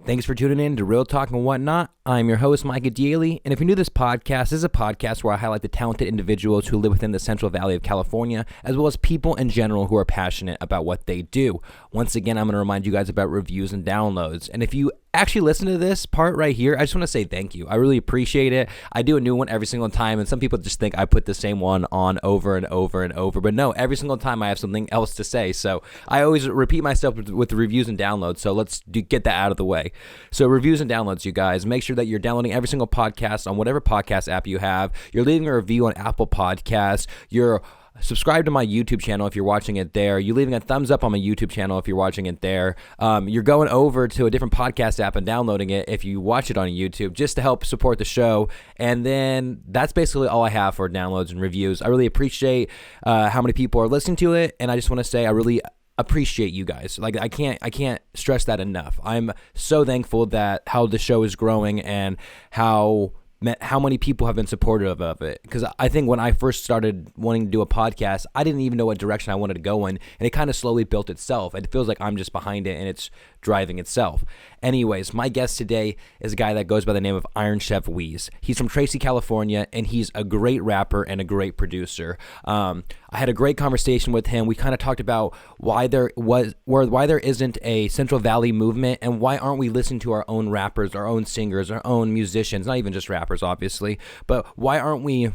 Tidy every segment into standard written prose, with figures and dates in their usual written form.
Thanks for tuning in to Real Talk and Whatnot. I'm your host, Micah, Diele, and if you're new to this podcast is a podcast where I highlight the talented individuals who live within the Central Valley of California, as well as people in general who are passionate about what they do. Once again, I'm going to remind you guys about reviews and downloads, and if you actually listen to this part right here, I just want to say thank you. I really appreciate it. I do a new one every single time, and some people just think I put the same one on over and over and over, but no, every single time I have something else to say, so I always repeat myself with the reviews and downloads, so let's get that out of the way. So reviews and downloads, you guys, make sure that you're downloading every single podcast on whatever podcast app you have. You're leaving a review on Apple Podcasts. You're subscribed to my YouTube channel if you're watching it there. You're leaving a thumbs up on my YouTube channel if you're watching it there. You're going over to a different podcast app and downloading it if you watch it on YouTube just to help support the show. And then that's basically all I have for downloads and reviews. I really appreciate how many people are listening to it, and I just want to say I really appreciate you guys. Like I can't stress that enough. I'm so thankful that how the show is growing and how many people have been supportive of it, because I think when I first started wanting to do a podcast, I didn't even know what direction I wanted to go in, and it kind of slowly built itself. It feels like I'm just behind it and it's driving itself. Anyways, my guest today is a guy that goes by the name of IRONCHEFWEEZ. He's from Tracy, California, and he's a great rapper and a great producer. I had a great conversation with him. We kind of talked about why there isn't a Central Valley movement, and why aren't we listening to our own rappers, our own singers, our own musicians, not even just rappers, obviously, but why aren't we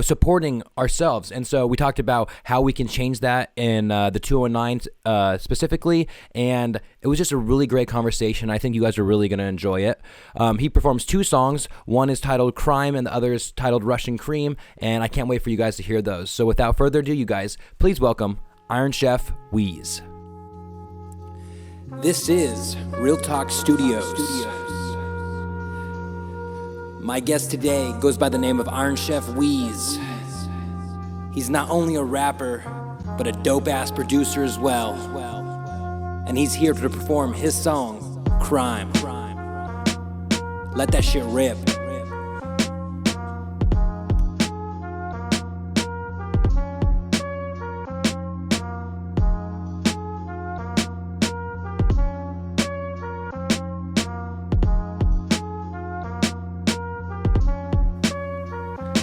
supporting ourselves? And so we talked about how we can change that in the 209 specifically, and it was just a really great conversation. I think you guys are really going to enjoy it. He performs two songs. One is titled Crime and the other is titled Russian Cream, and I can't wait for you guys to hear those. So without further ado, you guys, please welcome IRONCHEFWEEZ. This is Real Talk Studios. My guest today goes by the name of IRONCHEFWEEZ. He's not only a rapper, but a dope-ass producer as well. And he's here to perform his song, Crime. Let that shit rip.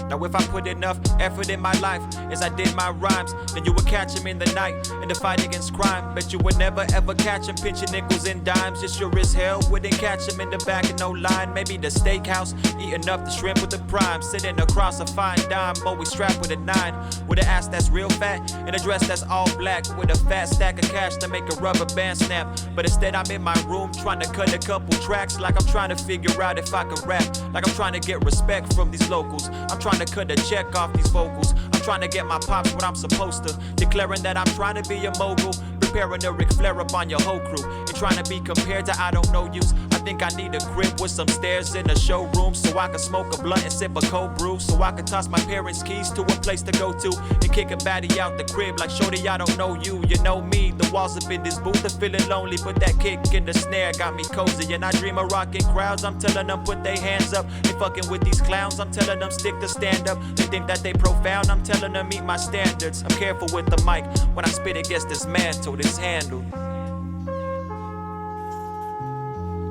Now if I put enough effort in my life as I did my rhymes, then you would catch him in the night in the fight against crime. Bet you would never ever catch him pinching nickels and dimes. Just sure as hell wouldn't catch him in the back of no line. Maybe the steakhouse, eating up the shrimp with the prime. Sitting across a fine dime, always strapped with a 9. With an ass that's real fat and a dress that's all black. With a fat stack of cash to make a rubber band snap. But instead I'm in my room trying to cut a couple tracks. Like I'm trying to figure out if I can rap. Like I'm trying to get respect from these locals. I'm trying to cut a check off these vocals. I'm trying to get my pops what I'm supposed to. Declaring that I'm trying to be a mogul. Preparing a Ric Flair up on your whole crew. And trying to be compared to I don't know yous. I think I need a crib with some stairs in the showroom. So I can smoke a blunt and sip a cold brew. So I can toss my parents' keys to a place to go to. And kick a baddie out the crib like shorty I don't know you. You know me, the walls up in this booth are feeling lonely. But that kick in the snare got me cozy. And I dream of rocking crowds. I'm telling them put their hands up. They fucking with these clowns. I'm telling them stick to stand up. They think that they profound. I'm telling them meet my standards. I'm careful with the mic. When I spit it gets dismantled. It's handled.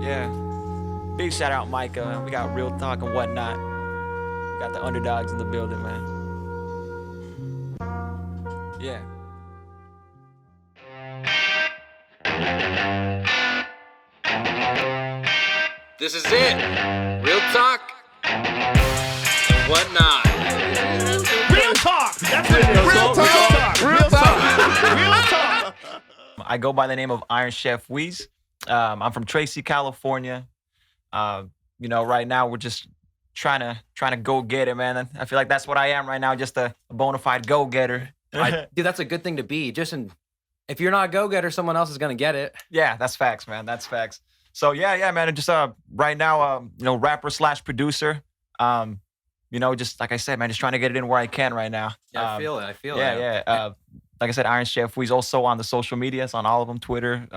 Yeah. Big shout out Micah, man. We got Real Talk and Whatnot. We got the underdogs in the building, man. Yeah. This is it. Real Talk and Whatnot. Real talk. That's what it is. Real talk. Real talk. Real talk. I go by the name of IRONCHEFWEEZ. I'm from Tracy, California. Right now we're just trying to go get it, man. I feel like that's what I am right now, just a bona fide go getter. Dude, that's a good thing to be. If you're not a go getter, someone else is gonna get it. Yeah, that's facts, man. That's facts. So yeah, man. Just right now, rapper / producer. Just like I said, man, just trying to get it in where I can right now. Yeah, I feel it. Yeah. Like I said, IRONCHEFWEEZ also on the social medias, on all of them, Twitter,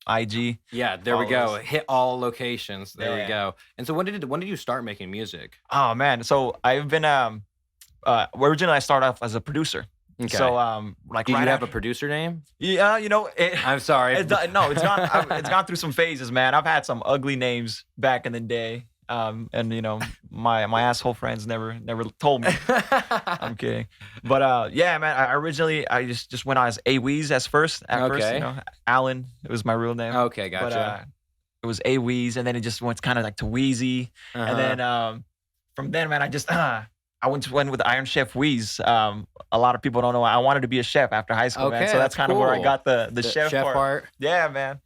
IG. Yeah, there we go. Hit all locations. There we go. And so when did you start making music? Oh man, so I've been originally I started off as a producer. Okay. So like, do you right have after, a producer name? Yeah, I'm sorry. It's gone through some phases, man. I've had some ugly names back in the day. And my asshole friends never told me. I'm kidding. But yeah, man, I originally just went on as IRONCHEWEEZ at first, Okay. Alan, it was my real name. Okay, gotcha. But it was IRONCHEWEEZ, and then it just went kind of like to Wheezy. And then from then, man, I went with IRONCHEFWEEZ. A lot of people don't know I wanted to be a chef after high school, man. Okay, So that's kind of where I cool. got the chef part. Yeah, man.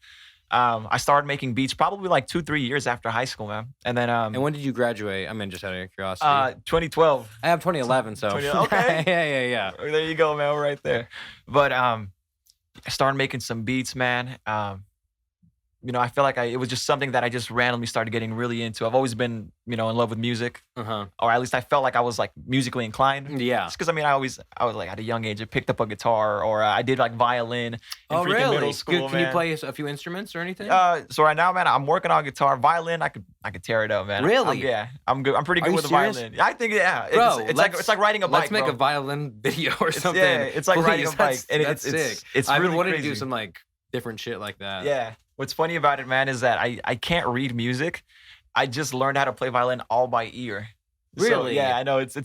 I started making beats probably like 2-3 years after high school, man. And then And when did you graduate? I mean, just out of curiosity. 2012. I have 2011, so Okay. yeah. There you go, man. We're right there. But I started making some beats, man. I feel like it was just something that I just randomly started getting really into. I've always been, in love with music, or at least I felt like I was like musically inclined. Yeah. Just because I was like at a young age, I picked up a guitar, or I did like violin in freaking middle school. Can you play a few instruments or anything? So right now, man, I'm working on guitar. Violin, I could tear it up, man. Really? Yeah, I'm good. I'm pretty good Are with you the serious? violin. I think, yeah. Bro, it's like riding a bike. Let's make bro. a violin video or something. Yeah, it's like riding a bike. And That's sick. It's I've really been wanting crazy. to do some like different shit like that. Yeah. What's funny about it, man, is that I can't read music. I just learned how to play violin all by ear. Really? So, yeah, I know. It's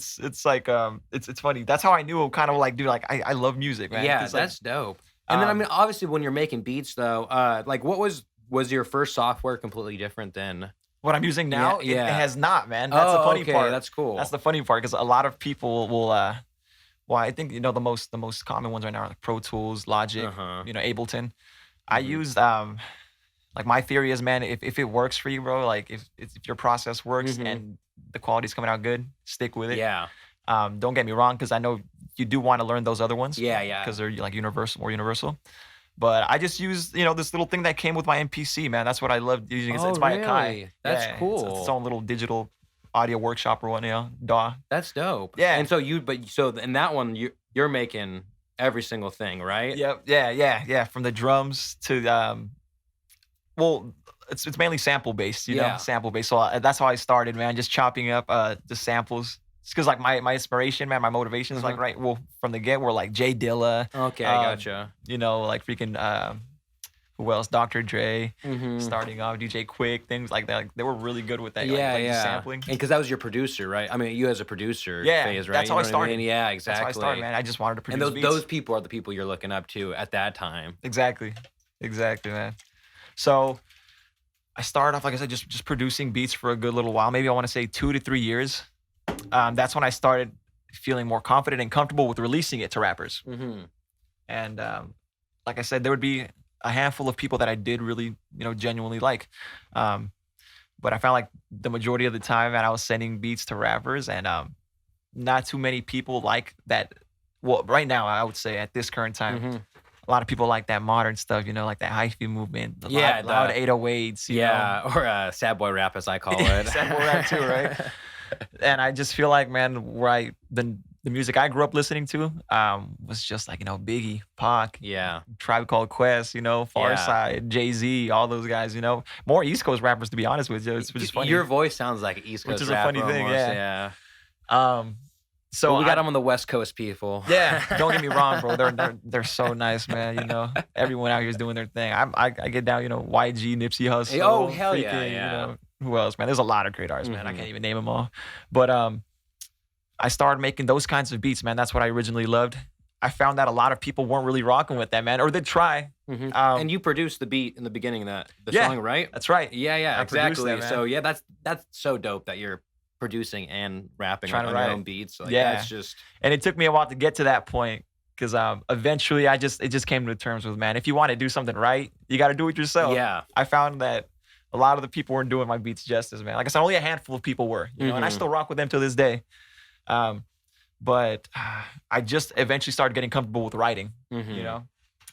like it's funny. That's how I knew kind of like, dude, like I love music, man. Yeah, 'Cause, like, that's dope. And then I mean, obviously, when you're making beats, though, like what was your first software completely different than what I'm using now? Yeah. It has not, man. That's the funny part. That's cool. That's the funny part, because a lot of people will. Well, I think the most common ones right now are like Pro Tools, Logic, Ableton. I used like, my theory is, man, if it works for you, bro, like if your process works and the quality's coming out good, stick with it. Yeah. Don't get me wrong, because I know you do want to learn those other ones. Yeah. Because they're like universal. But I just use, this little thing that came with my MPC, man. That's what I loved using. It's by really? Akai. That's Yeah, cool. It's its own little digital audio workshop or what, DAW. That's dope. Yeah. And so in that one, you're making every single thing, right? Yep. Yeah. From the drums to well, it's mainly sample based, sample based. So that's how I started, man. Just chopping up the samples. It's because like my inspiration, man, my motivation is like from the get, we're like Diele. Okay, gotcha. Like freaking who else? Dr. Dre, starting off, DJ Quick, things like that. Like, they were really good with that. Yeah, like sampling. And because that was your producer, right? I mean, you as a producer phase, right? That's how I You know what started. Yeah, exactly. That's how I started, man. I just wanted to produce and beats. those people are the people you're looking up to at that time. Exactly, man. So I started off, like I said, just producing beats for a good little while. Maybe I want to say 2 to 3 years. That's when I started feeling more confident and comfortable with releasing it to rappers. And like I said, there would be a handful of people that I did really, genuinely like. But I found like the majority of the time, man, I was sending beats to rappers, and not too many people like that. Well, right now, I would say at this current time, a lot of people like that modern stuff, like that hyphy movement, the loud 808s. You know? Or sad boy rap, as I call it. Sad boy rap too, right? And I just feel like, man, the music I grew up listening to was just like, Biggie, Pac, Tribe Called Quest, Pharcyde, Jay-Z, all those guys, more East Coast rappers, to be honest with you. It's just funny. Your voice sounds like an East Coast rapper, which is a rapper funny thing, almost, yeah. So we got them on the West Coast people. Yeah, don't get me wrong, bro. They're so nice, man. Everyone out here is doing their thing. I get down, YG, Nipsey Hussle. Oh, hell yeah. Who else, man? There's a lot of great artists, man. I can't even name them all. But I started making those kinds of beats, man. That's what I originally loved. I found that a lot of people weren't really rocking with that, man, or they'd try. And you produced the beat in the beginning of the song, right? That's right. Yeah, I produced exactly. that, man. So yeah, that's so dope that you're producing and rapping on your own beats. Like, that's just. And it took me a while to get to that point, because eventually it just came to terms with, man, if you want to do something right, you got to do it yourself. Yeah. I found that a lot of the people weren't doing my beats justice, man. Like I said, only a handful of people were, and I still rock with them to this day. But I just eventually started getting comfortable with writing,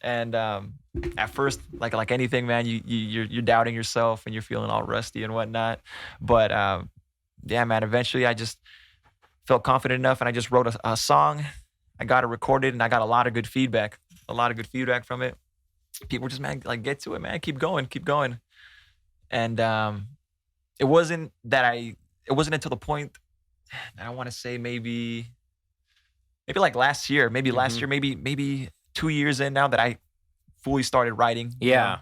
and at first, like anything, man, you're doubting yourself and you're feeling all rusty and whatnot. But yeah, man, eventually I just felt confident enough, and I just wrote a song. I got it recorded, and I got a lot of good feedback from it. People were just, man, like, get to it, man, keep going. And it wasn't until the point that I want to say maybe maybe like last year, maybe 2 years in now that I fully started writing. Yeah.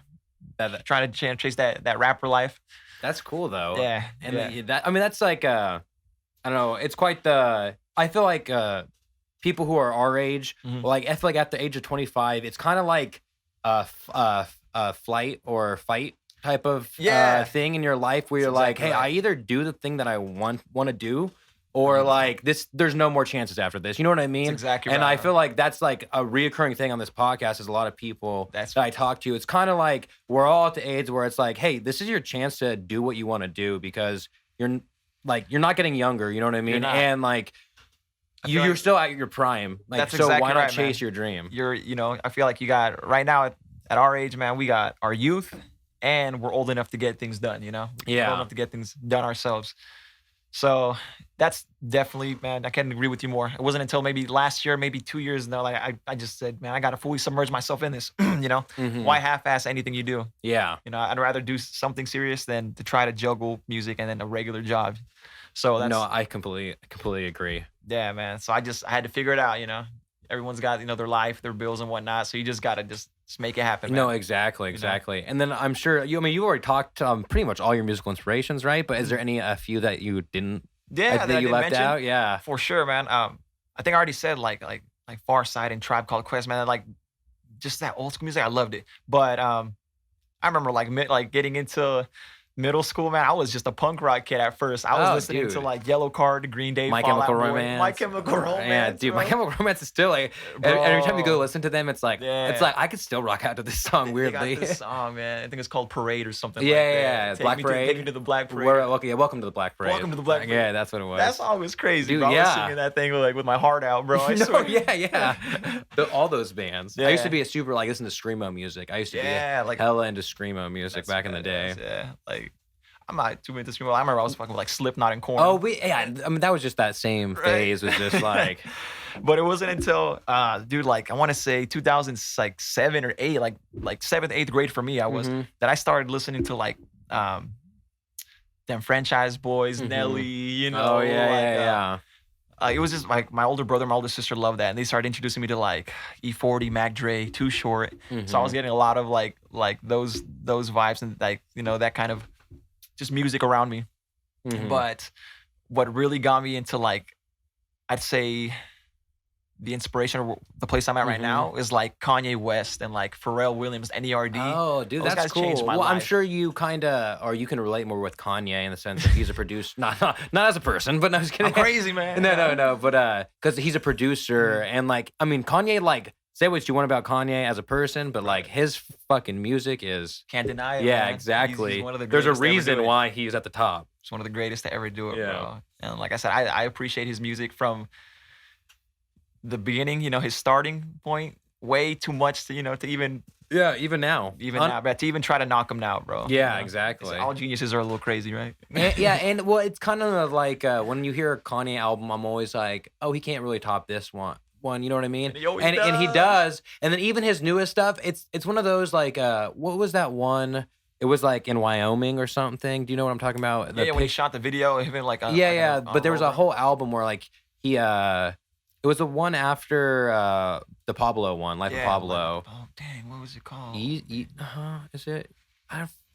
Trying to chase that rapper life. That's cool though. Yeah. And that's like I don't know, it's quite I feel like people who are our age, like I feel like at the age of 25, it's kind of like flight or fight type of thing in your life where you're like, hey, I either do the thing that I want to do, or like there's no more chances after this. You know what I mean? That's exactly and right. I feel like that's like a reoccurring thing on this podcast is a lot of people that I talk to. It's kind of like we're all at the age where it's like, hey, this is your chance to do what you want to do because you're not getting younger. You know what I mean? And like you're still at your prime. Like, that's so exactly why not right, chase man. your dream? I feel like you got right now at our age, man, we got our youth and we're old enough to get things done, We're old enough to get things done ourselves. So that's definitely, man, I can't agree with you more. It wasn't until maybe last year, maybe 2 years now, like I just said, man, I got to fully submerge myself in this, Why half-ass anything you do? Yeah. I'd rather do something serious than to try to juggle music and then a regular job. So that's... No, I completely agree. Yeah, man. So I had to figure it out, Everyone's got, their life, their bills and whatnot. So you just got to just make it happen, man. No, exactly. And then I'm sure you already talked pretty much all your musical inspirations, right? But is there a few that you didn't? Yeah, that you left out. Yeah, for sure, man. I think I already said like Far Side and Tribe Called Quest, man. Like just that old school music, I loved it. But I remember like getting into middle school, man, I was just a punk rock kid at first. I was listening to like Yellow Card, Green Day, My Chemical Romance. My Chemical Romance. Yeah, dude, bro. My Chemical Romance is still like every time you go listen to them, it's like I could still rock out to this song weirdly. They got this song, man. I think it's called Parade or something. Yeah. Black Parade. Take me to the Black Parade. Welcome to the Black Parade. Welcome to the Black Parade. Yeah, that's what it was. That song was crazy, dude, bro. I was singing that thing with my heart out, bro. I swear. Yeah. All those bands. Yeah. I used to be a super listen to screamo music. I used to be hella into screamo music back in the day. Yeah, like. I'm not too into screamo. I remember I was fucking with like Slipknot and Korn. Oh, I mean, that was just that same phase. Was just like, but it wasn't until, dude, like I want to say 2007 or 8, like 7th, 8th grade for me, I was that I started listening to like them Franchise Boys, Nelly, Oh yeah. It was just like my older brother, my older sister loved that, and they started introducing me to like E40, Mac Dre, Too Short. So I was getting a lot of like those vibes and like that kind of just music around me. But what really got me into like, I'd say the inspiration of the place I'm at right now is like Kanye West and like Pharrell Williams, NERD. Oh, dude, those that's guys cool. changed my well, life. I'm sure you you can relate more with Kanye in the sense that he's a producer, not as a person, but no, I was kidding. I'm crazy, man. No, but because he's a producer and like, I mean, Kanye, like, say what you want about Kanye as a person, but like his fucking music is can't deny it. Yeah, man. exactly. He's one of the There's a greatest to ever reason do it. why he's at the top. He's one of the greatest to ever do it, Yeah. bro. And like I said, I appreciate his music from the beginning, his starting point, way too much to, to even now, but to even try to knock him now, bro. Yeah, exactly. All geniuses are a little crazy, right? and well, it's kind of like when you hear a Kanye album, I'm always like, oh, he can't really top this one. You know what I mean? And he does. And then even his newest stuff, it's one of those like, what was that one? It was like in Wyoming or something. Do you know what I'm talking about? When he shot the video, even like but there was a whole album where like he it was the one after the Pablo one, Life of Pablo. Oh dang, what was it called? Is it?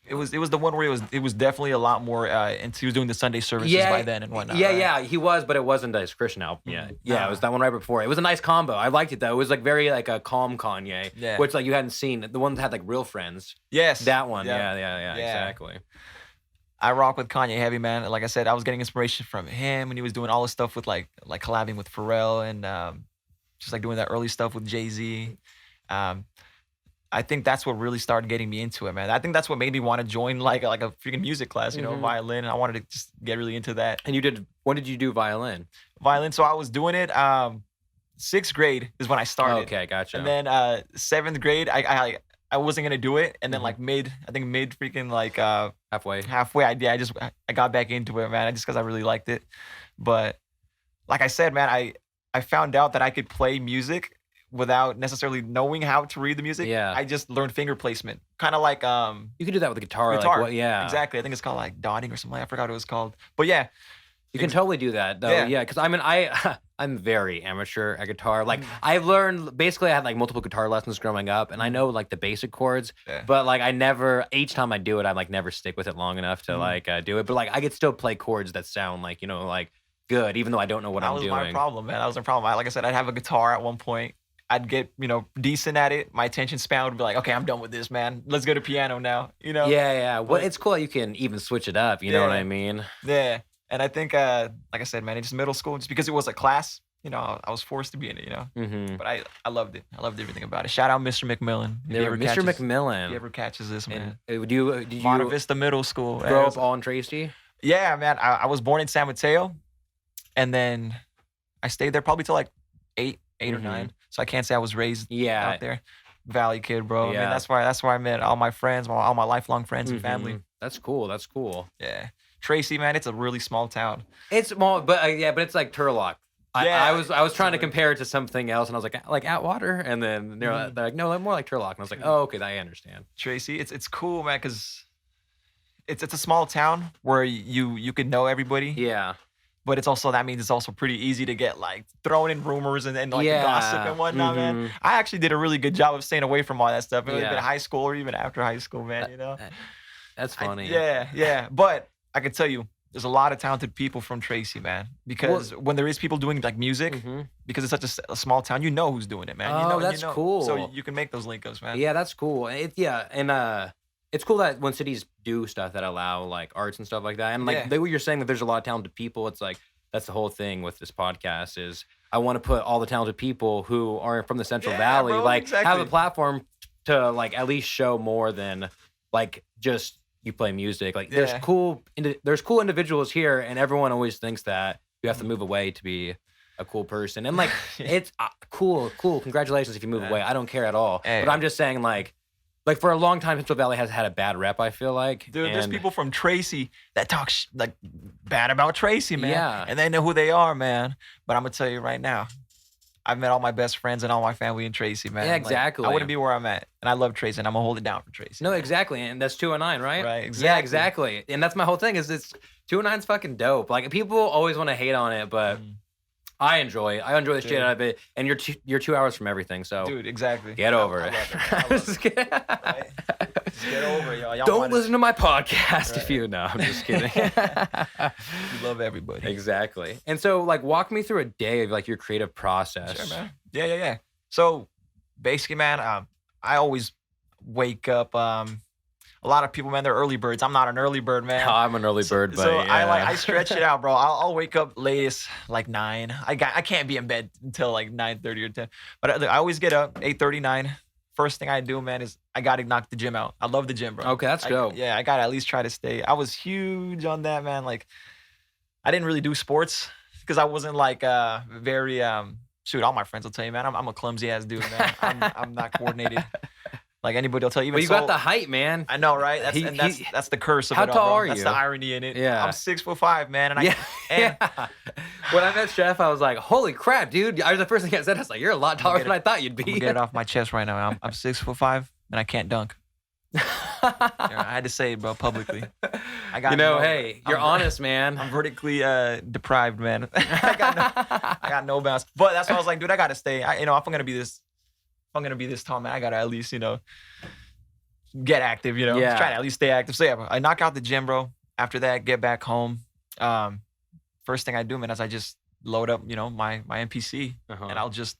It was the one where it was definitely a lot more and he was doing the Sunday services by then and whatnot. Yeah, he was, but it wasn't his Christian album yet. Yeah, it was that one right before. It was a nice combo. I liked it though. It was like very like a calm Kanye, which like you hadn't seen. The one that had like Real Friends. Yes, that one. Yeah, exactly. I rock with Kanye heavy, man. Like I said, I was getting inspiration from him when he was doing all the stuff with like collabing with Pharrell and just like doing that early stuff with Jay-Z. I think that's what really started getting me into it, man. I think that's what made me want to join like a freaking music class, violin. I wanted to just get really into that. And when did you do violin? Violin, so I was doing it 6th grade is when I started. Okay, gotcha. And then 7th grade, I wasn't gonna do it, and then like mid freaking like halfway, I got back into it, man, just because I really liked it. But like I said, man, I found out that I could play music without necessarily knowing how to read the music. Yeah, I just learned finger placement, kind of like you can do that with the guitar. Like, exactly. I think it's called like dotting or something. I forgot what it was called, but yeah. You can totally do that though. Yeah, because I mean, I'm very amateur at guitar. Like I've learned basically I had like multiple guitar lessons growing up and I know like the basic chords, but like I never each time I do it I like never stick with it long enough to like do it. But like I could still play chords that sound like, you know, like good even though I don't know what I'm doing. That was my problem, man. That was my problem. Like I said, I'd have a guitar at one point. I'd get, you know, decent at it. My attention span would be like, okay, I'm done with this, man. Let's go to piano now, you know? Yeah. Well, it's cool you can even switch it up, you know what I mean? Yeah. And I think, like I said, man, it's middle school, just because it was a class, you know, I was forced to be in it, you know? Mm-hmm. But I loved it. I loved everything about it. Shout out Mr. McMillan. Mr. McMillan. If he ever catches this, man. Did you Monte Vista Middle School. Grow up all in Tracy? Yeah, man. I was born in San Mateo, and then I stayed there probably till like 8 or 9. So I can't say I was raised out there. Valley kid, bro. I mean, that's why I met all my friends, all my lifelong friends and family. That's cool. Yeah. Tracy, man, it's a really small town. It's small, but but it's like Turlock. I was trying to compare it to something else, and I was like Atwater, and then they're like, no, more like Turlock, and I was like, oh, okay, I understand. Tracy, it's cool, man, because it's a small town where you could know everybody. Yeah. But that means it's also pretty easy to get like thrown in rumors and like gossip and whatnot, man. I actually did a really good job of staying away from all that stuff. It was in high school or even after high school, man, you know? That's funny. Yeah. But I can tell you, there's a lot of talented people from Tracy, man. Because when there is people doing like music, because it's such a small town, you know who's doing it, man. Oh, that's cool. So you can make those link-ups, man. Yeah, that's cool. It's cool that when cities do stuff that allow like arts and stuff like that, and like what you're saying that there's a lot of talented people. It's like that's the whole thing with this podcast is I want to put all the talented people who are from the Central Valley have a platform to like at least show more than like just you play music. Like there's cool individuals here, and everyone always thinks that you have to move away to be a cool person, and like it's cool. Congratulations if you move away. I don't care at all. But I'm just saying like for a long time, Central Valley has had a bad rep, I feel like. Dude, there's people from Tracy that talk like bad about Tracy, man. Yeah. And they know who they are, man. But I'm going to tell you right now, I've met all my best friends and all my family in Tracy, man. Yeah, exactly. Like, I wouldn't be where I'm at. And I love Tracy, and I'm going to hold it down for Tracy. No, exactly. And that's 209, right? Right, exactly. Yeah, exactly. And that's my whole thing is 209's fucking dope. Like, people always want to hate on it, but... I enjoy the shit out of it, and you're 2 hours from everything, so dude, exactly. Get over it. Just get over it, y'all. Don't listen to my podcast if you know. I'm just kidding. You love everybody. Exactly. And so, like, walk me through a day of like your creative process. Sure, man. Yeah. So basically, man, I always wake up. A lot of people, man, they're early birds. I'm not an early bird, man. No, I'm an early bird, but so I stretch it out, bro. I'll wake up latest like 9. I can't be in bed until like 9:30 or 10. But I always get up 8:30, 9. First thing I do, man, is I gotta knock the gym out. I love the gym, bro. Okay, that's dope. I gotta at least try to stay. I was huge on that, man. Like I didn't really do sports because I wasn't like very shoot. All my friends will tell you, man, I'm a clumsy ass dude, man. I'm not coordinated. Like anybody will tell you. Well, you got the height, man. I know, right? That's the curse of it all. How tall are you? That's the irony in it. Yeah. I'm 6'5", man. And When I met Chef, I was like, holy crap, dude. The first thing I said, I was like, you're a lot taller than I thought you'd be. I'm gonna get it off my chest right now. I'm 6'5", and I can't dunk. I had to say it, bro, publicly. Hey, you're honest, man. I'm vertically deprived, man. I got no bounce. But that's why I was like, dude, I gotta stay. If I'm gonna be this tall, man, I gotta at least, get active, Try to at least stay active. So yeah, I knock out the gym, bro. After that, get back home. First thing I do, man, is I just load up, my MPC, and I'll just,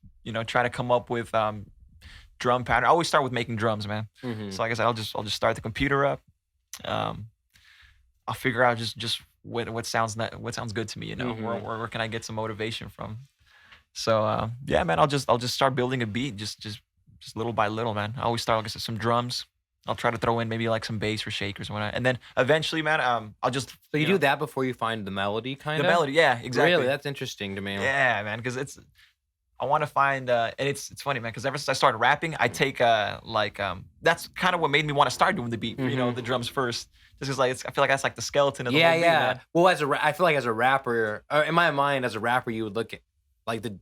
try to come up with drum pattern. I always start with making drums, man. So like I said, I'll just start the computer up. I'll figure out just what sounds good to me, where can I get some motivation from? So yeah, man, I'll just start building a beat, just little by little, man. I always start, like I said, some drums. I'll try to throw in maybe like some bass or shakers and whatnot, and then eventually, man, I'll just. So you do that before you find the melody, kind of. The melody, yeah, exactly. Really, that's interesting to me. Yeah, man, because I want to find, and it's funny, man, because ever since I started rapping, I take that's kind of what made me want to start doing the beat, the drums first. Just because I feel like that's like the skeleton of the whole beat, man. Well, I feel like as a rapper, or in my mind, as a rapper, you would look at like the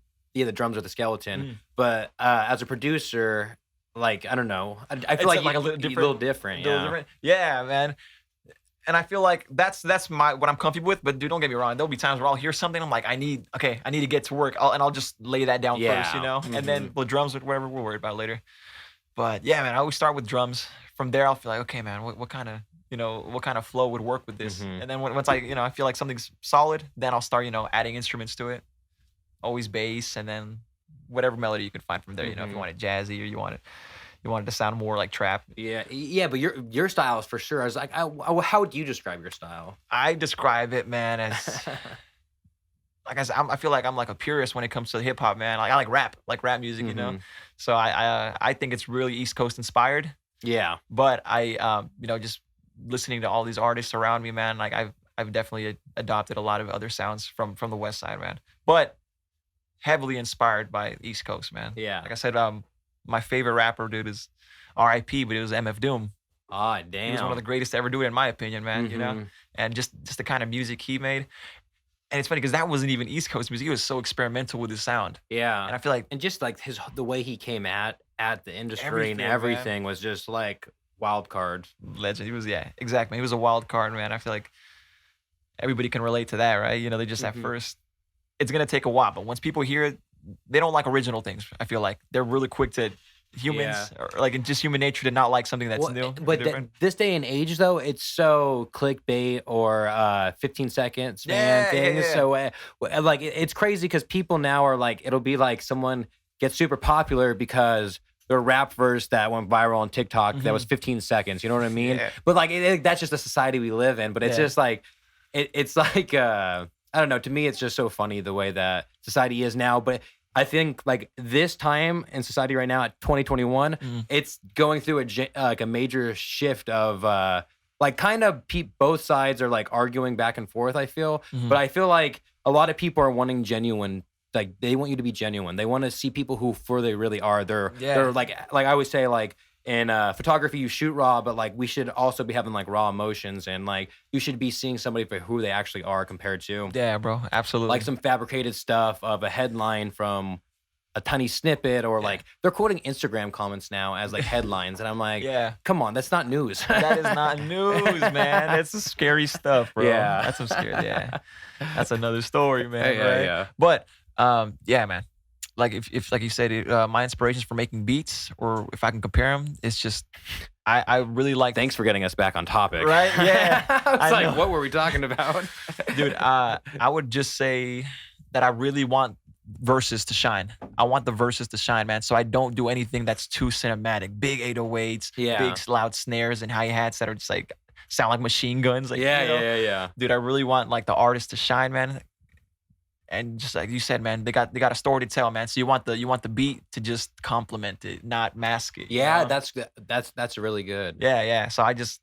drums are the skeleton, but as a producer, like I don't know, I feel like a little different. Yeah, man. And I feel like that's what I'm comfortable with. But dude, don't get me wrong. There'll be times where I'll hear something. I'm like, I need to get to work. I'll just lay that down first, you know. And then the drums, whatever, we'll worry about later. But yeah, man, I always start with drums. From there, I'll feel like, okay, man, what kind of flow would work with this? And then once I feel like something's solid, then I'll start, adding instruments to it. Always bass, and then whatever melody you can find from there. If you want it jazzy or you want it to sound more like trap. Yeah, but your style is for sure. I was like, how would you describe your style? I describe it, man, as like I said, I feel like I'm like a purist when it comes to hip hop, man. Like I like rap music, So I think it's really East Coast inspired. Yeah. But I just listening to all these artists around me, man, like I've definitely adopted a lot of other sounds from the West Side, man. But heavily inspired by East Coast, man. Yeah. Like I said, my favorite rapper, dude, is R.I.P., but it was MF Doom. Ah, damn. He was one of the greatest to ever do it, in my opinion, man, And just the kind of music he made. And it's funny because that wasn't even East Coast music. He was so experimental with his sound. Yeah. And I feel like... And just like the way he came at the industry and everything was just like wild card. Legend. He was, exactly. He was a wild card, man. I feel like everybody can relate to that, right? They just at first... It's going to take a while, but once people hear it, they don't like original things, I feel like. They're really quick to humans, or like in just human nature, to not like something that's new. But this day and age, though, it's so clickbait or 15 second span things. Yeah. So like it's crazy because people now are like, it'll be like someone gets super popular because their rap verse that went viral on TikTok that was 15 seconds. You know what I mean? Yeah. But like that's just the society we live in. But it's just like, it's like... I don't know. To me, it's just so funny the way that society is now. But I think like this time in society right now at 2021, it's going through a major shift of like kind of both sides are like arguing back and forth, I feel. But I feel like a lot of people are wanting genuine. Like they want you to be genuine. They want to see people who they really are. They're like I always say, like, in photography, you shoot raw, but like we should also be having like raw emotions, and like you should be seeing somebody for who they actually are compared to. Yeah, bro, absolutely. Like some fabricated stuff of a headline from a tiny snippet, or like they're quoting Instagram comments now as like headlines, and I'm like, come on, that's not news. That is not news, man. That's scary stuff, bro. Yeah, that's some scary. Yeah, that's another story, man. Yeah. But man. Like if like you said, my inspirations for making beats, or if I can compare them, it's just I really like. Thanks for getting us back on topic. Right? Yeah. I was like, what were we talking about? Dude, I would just say that I really want verses to shine. I want the verses to shine, man. So I don't do anything that's too cinematic. Big 808s, big loud snares and hi-hats that are just like sound like machine guns. Like, yeah. Dude, I really want like the artist to shine, man. And just like you said, man, they got a story to tell, man. So you want the beat to just complement it, not mask it. Yeah, that's really good. Yeah. So I just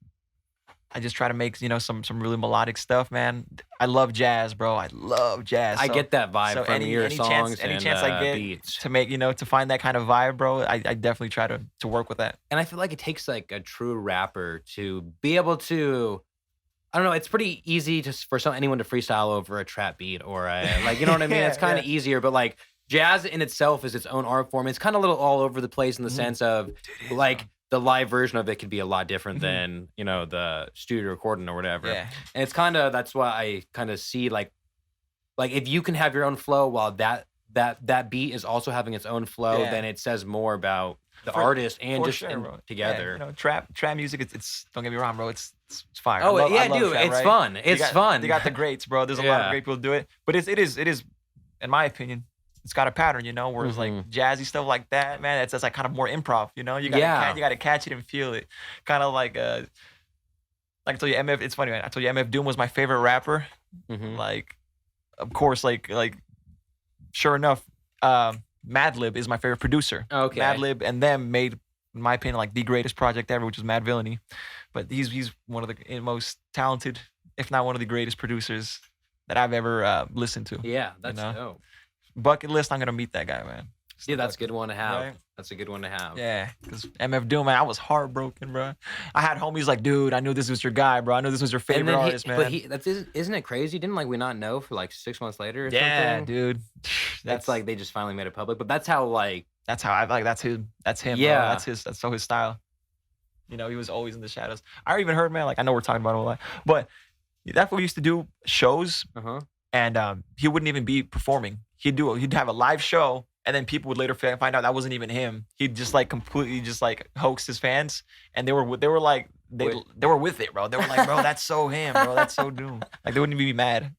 try to make some really melodic stuff, man. I love jazz, bro. I love jazz. I get that vibe from your songs. Any chance I get beats. to make to find that kind of vibe, bro, I definitely try to work with that. And I feel like it takes like a true rapper to be able to. I don't know. It's pretty easy for anyone to freestyle over a trap beat or like, you know what I mean? It's kind of easier, but like jazz in itself is its own art form. It's kind of a little all over the place in the sense of like the live version of it could be a lot different than, the studio recording or whatever. Yeah. And it's that's why I kind of see like if you can have your own flow while that beat is also having its own flow, then it says more about the artist and just together. Yeah, trap music, it's don't get me wrong, bro. It's fire. Oh, I love dude, trap, it's right? fun. It's fun. They got the greats, bro. There's a lot of great people who do it, but it is, in my opinion, it's got a pattern, where it's like jazzy stuff like that, man. That's like kind of more improv, You gotta catch it and feel it, kind of like I told you, MF. It's funny, man. I told you, MF Doom was my favorite rapper. Like, of course, like sure enough, Madlib is my favorite producer. Okay. Madlib and them made, in my opinion, like the greatest project ever, which is Mad Villainy. But he's one of the most talented, if not one of the greatest producers that I've ever listened to. Yeah, that's dope. Bucket list, I'm gonna meet that guy, man. Yeah, that's a good one to have. Right? That's a good one to have. Yeah, because MF Doom, man, I was heartbroken, bro. I had homies like, dude, I knew this was your guy, bro. I knew this was your favorite artist, man. But isn't it crazy? Didn't we not know for like 6 months later or something? Yeah, dude. That's like they just finally made it public. But that's how I like. That's how I like. That's him. Yeah, bro. That's his style. You know, he was always in the shadows. I even heard, man, like I know we're talking about him a lot, but that fool used to do shows, and he wouldn't even be performing. He'd have a live show, and then people would later find out that wasn't even him. He'd just like completely just like hoax his fans, and they were like they were with it, bro. They were like, bro, that's so him, bro. That's so Doom. Like they wouldn't even be mad.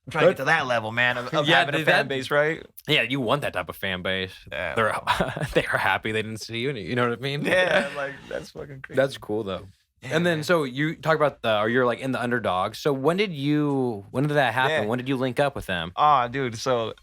I'm trying to get to that level, man, of having a fan base, right? Yeah, you want that type of fan base. Yeah, they are happy they didn't see you. You know what I mean? Yeah, like that's fucking crazy. That's cool though. Yeah, and then man. so you talk about or you're like in the underdog. So when did that happen? Yeah. When did you link up with them? Oh, dude. So,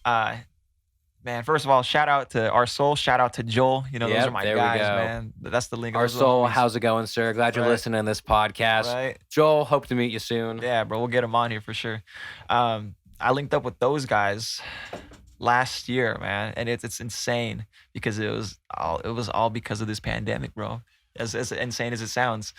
man, first of all, shout out to Our Soul. Shout out to Joel. You know, those are my there we guys, go. man. That's the link. Our Those are Soul, homies. how's it going, sir? Glad you're Right. listening to this podcast. Right. Joel, hope to meet you soon. Yeah, bro. We'll get him on here for sure. I linked up with those guys last year, man, and it's insane because it was all because of this pandemic, bro. As insane as it sounds.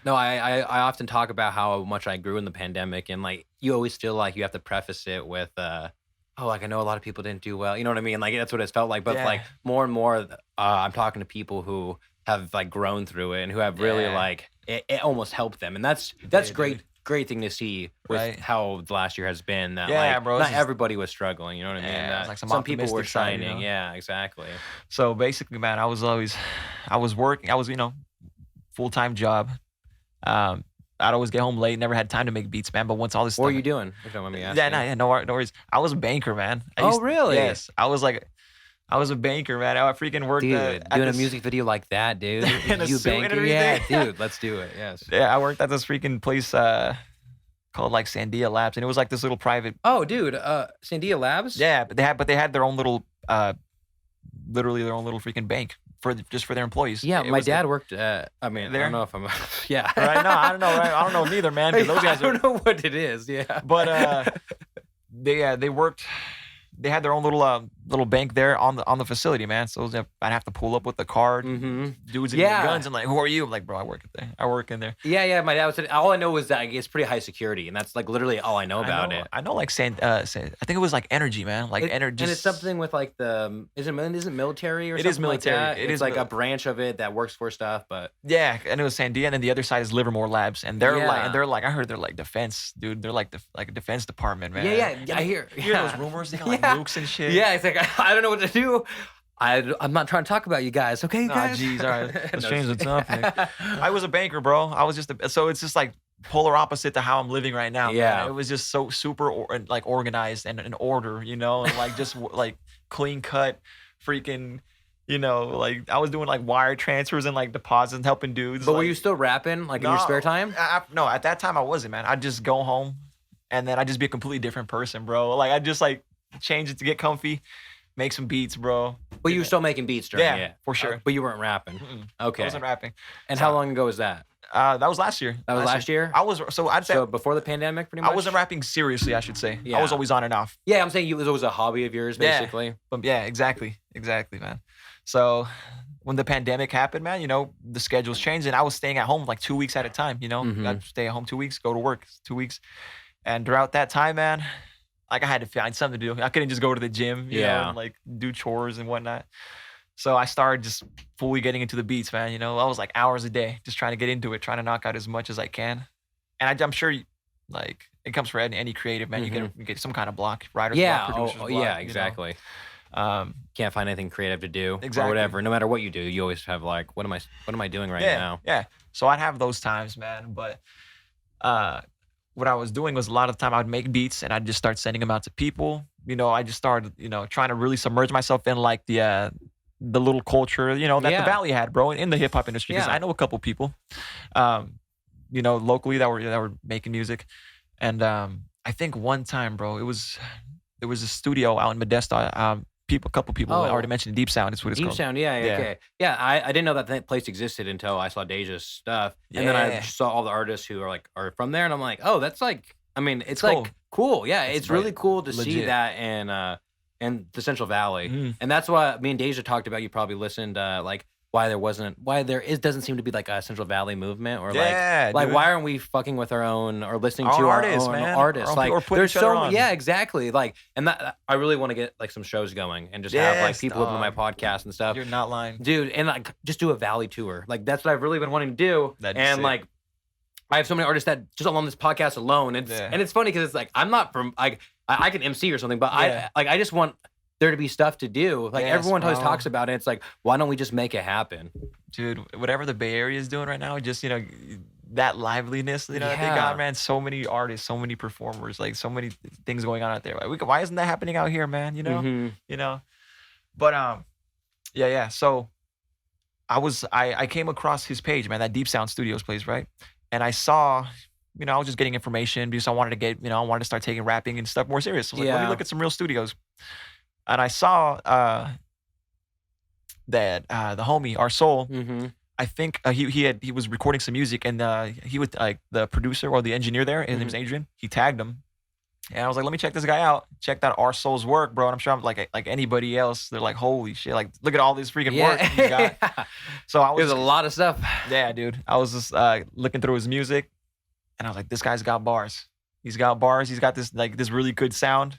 No, I often talk about how much I grew in the pandemic, and like you always feel like you have to preface it with like I know a lot of people didn't do well. You know what I mean? Like that's what it's felt like. But Yeah. like more and more, I'm talking to people who have like grown through it and who have really Yeah. like it almost helped them, and that's did, great. dude. Great thing to see with Right. how the last year has been. That Yeah, like, bro, it's not just- everybody was struggling. You know what I mean? Yeah, That it's like some some people were optimistic side, you shining. know? Yeah, exactly. So basically, man, I was working. I was, full-time job. I'd always get home late. Never had time to make beats, man. But once all this What were stuff, you doing? If you don't mind me asking. yeah, no worries. I was a banker, man. Really? Yes, I was a banker, man. I freaking worked. Dude, at doing a this- music video like that, dude. In a You suit and banker? Yeah, everything. dude, let's do it. Yes. Yeah, I worked at this freaking place called like Diele Labs, and it was like this little private. Oh, dude, Sandia Labs? Yeah, but they had their own little, literally their own little freaking bank just for their employees. Yeah, It my was the- dad worked I mean, I There? don't know if I'm yeah. Right? No, I don't know. Right? I don't know neither, man. 'cause those guys I don't know what it is. Yeah. But they worked. They had their own little bank there on the facility, man. So I'd have to pull up with the card, Mm-hmm. dudes in Yeah. guns, and like, who are you? I'm like, bro, I work there. I work in there. Yeah. My dad said all I know is that it's pretty high security, and that's like literally all I know about it. I know, like I think it was like energy, man. Like energy, and it's something with like the isn't military or It something is military. like that? It It's is like mil- a branch of it that works for stuff, but Yeah, and it was Sandia, and then the other side is Livermore Labs, and they're Yeah. like, I heard they're like defense, dude. They're like like a defense department, man. yeah, I hear. You hear yeah. those rumors? They got like Yeah. nukes and shit. Yeah, it's like I don't know what to do. I'm not trying to talk about you guys, okay, Nah, guys? jeez, all right. Let's No, change the just- topic. I was a banker, bro. I was so it's just like polar opposite to how I'm living right now. Yeah. man. It was just so super like organized and in order, and like just like clean cut, freaking, like I was doing like wire transfers and like deposits and helping dudes. But were like- you still rapping like in your spare time? No, at that time I wasn't, man. I'd just go home, and then I'd just be a completely different person, bro. Like I'd just like change it to get comfy, make some beats, bro. But you were still making beats during Yeah, it. for sure. But you weren't rapping. Mm-mm. Okay. I wasn't rapping. And how long ago was that? That was last year. That was last year? I was I'd say So before the pandemic, pretty much? I wasn't rapping seriously, I should say. Yeah. I was always on and off. Yeah, I'm saying it was always a hobby of yours, Yeah. basically. But yeah, exactly, man. So when the pandemic happened, man, the schedules changed, and I was staying at home like 2 weeks at a time. Mhm. I'd stay at home 2 weeks, go to work 2 weeks, and throughout that time, man, like I had to find something to do. I couldn't just go to the gym, you know, Yeah. and like do chores and whatnot. So I started just fully getting into the beats, man. I was like hours a day, just trying to get into it, trying to knock out as much as I can. And I'm sure, like, it comes for any creative, man. You get some kind of block, writer's Yeah. block, producer's block. Yeah, exactly. Can't find anything creative to do or Exactly. whatever. No matter what you do, you always have like, what am I doing right now? Yeah. So I'd have those times, man. But what I was doing was a lot of the time I would make beats and I'd just start sending them out to people. I just started, trying to really submerge myself in like the little culture, that Yeah. the Valley had, bro, in the hip hop industry. Because Yeah. I know a couple people, locally that were making music. And I think one time, bro, there was a studio out in Modesto. A couple people Oh. already mentioned Deep Sound. It's what it's Deep called. Sound, yeah, Yeah. okay. Yeah, I didn't know that place existed until I saw Deja's stuff. And then I Yeah. saw all the artists who are from there, and I'm like, oh, that's like, I mean, it's cool. like cool. Yeah, It's it's really like cool to see legit. that in the Central Valley. Mhm. And that's what me and Deja talked about. You probably listened, like why there doesn't seem to be like a Central Valley movement or Yeah, like dude. why aren't we fucking with our own or listening Our to our artists, own man. artists? Our own Like people are putting there's each other so on. yeah, exactly. Like and that I really want to get like some shows going and just have like Yes, people listen to my dog. podcast and stuff. You're not lying. Dude, and like just do a Valley tour. Like that's what I've really been wanting to do. That'd be And sick. like I have so many artists that just on this podcast alone. And it's funny because it's like I'm not from like I can MC or something, but I just want there to be stuff to do. Like everyone always talks about it. It's like, why don't we just make it happen? Dude, whatever the Bay Area is doing right now, just, that liveliness, that they got, man. So many artists, so many performers, like so many things going on out there. Like, why isn't that happening out here, man? But yeah. So I came across his page, man, that Deep Sound Studios place, right? And I saw, I was just getting information because I wanted to start taking rapping and stuff more serious. So I was like, let me look at some real studios. And I saw that the homie, Our Soul, I think he was recording some music, and he was like the producer or the engineer there. His name's Adrian. He tagged him, and I was like, let me check this guy out. Checked out Our Soul's work, bro. And I'm sure I'm like anybody else, they're like, holy shit, like look at all this freaking work he's got. So there's a lot of stuff. Yeah, dude. I was just looking through his music, and I was like, this guy's got bars. He's got bars. He's got this this really good sound.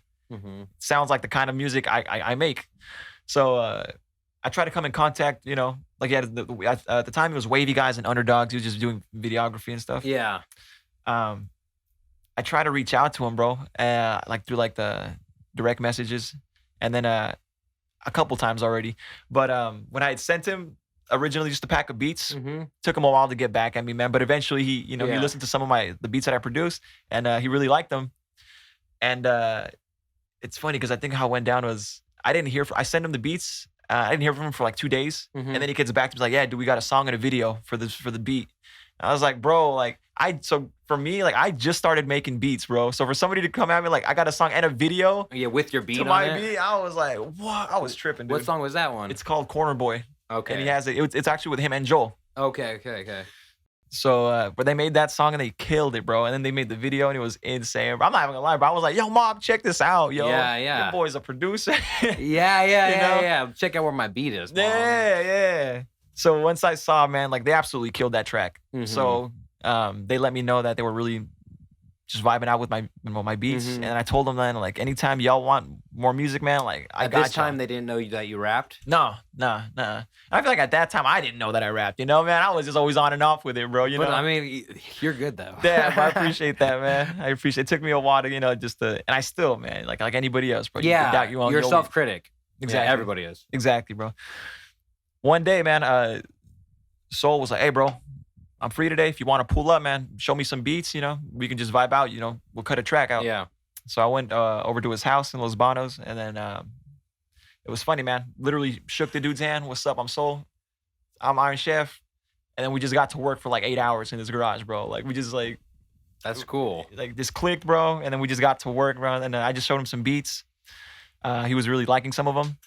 Sounds like the kind of music I make. So I tried to come in contact, like at the time it was Wavy Guys and Underdogs. He was just doing videography and stuff. Yeah. I tried to reach out to him, bro, like through like the direct messages, and then a couple times already. But when I had sent him originally just a pack of beats, took him a while to get back at me, man. But eventually he listened to some of the beats that I produced, and he really liked them. And it's funny because I think how it went down was I sent him the beats. I didn't hear from him for like 2 days. And then he gets back to me like, yeah, dude, we got a song and a video for the beat. And I was like, bro, like so for me, like I just started making beats, bro. So for somebody to come at me like I got a song and a video. Yeah, with your beat to on my it? beat, I was like, what? I was tripping, dude. What song was that one? It's called Corner Boy. Okay. And he has it's actually with him and Joel. Okay. So, but they made that song and they killed it, bro. And then they made the video and it was insane. Bro. I'm not even gonna lie, bro. I was like, yo, Mob, check this out, yo. Yeah. Your boy's a producer. Yeah. Check out where my beat is, Mom. Yeah. So once I saw, man, like they absolutely killed that track. So they let me know that they were really just vibing out with my beats. And I told them then, like, anytime y'all want more music, man, like I got this time y'all. they didn't know that you rapped? No. I feel like at that time I didn't know that I rapped, man. I was just always on and off with it, bro. But I mean, you're good though. Yeah, I appreciate that, man. I appreciate it. Took me a while to, and I still, man, like anybody else, bro. Yeah, you're a self-critic. Exactly. Yeah, everybody is. Exactly, bro. One day, man, Soul was like, hey, bro, I'm free today. If you want to pull up, man, show me some beats, we can just vibe out, we'll cut a track out. Yeah. So I went over to his house in Los Banos, and then it was funny, man. Literally shook the dude's hand. What's up? I'm Soul. I'm Iron Chef. And then we just got to work for like 8 hours in his garage, bro. Like we just like... That's cool. Like just clicked, bro. And then we just got to work, bro. And then I just showed him some beats. He was really liking some of them.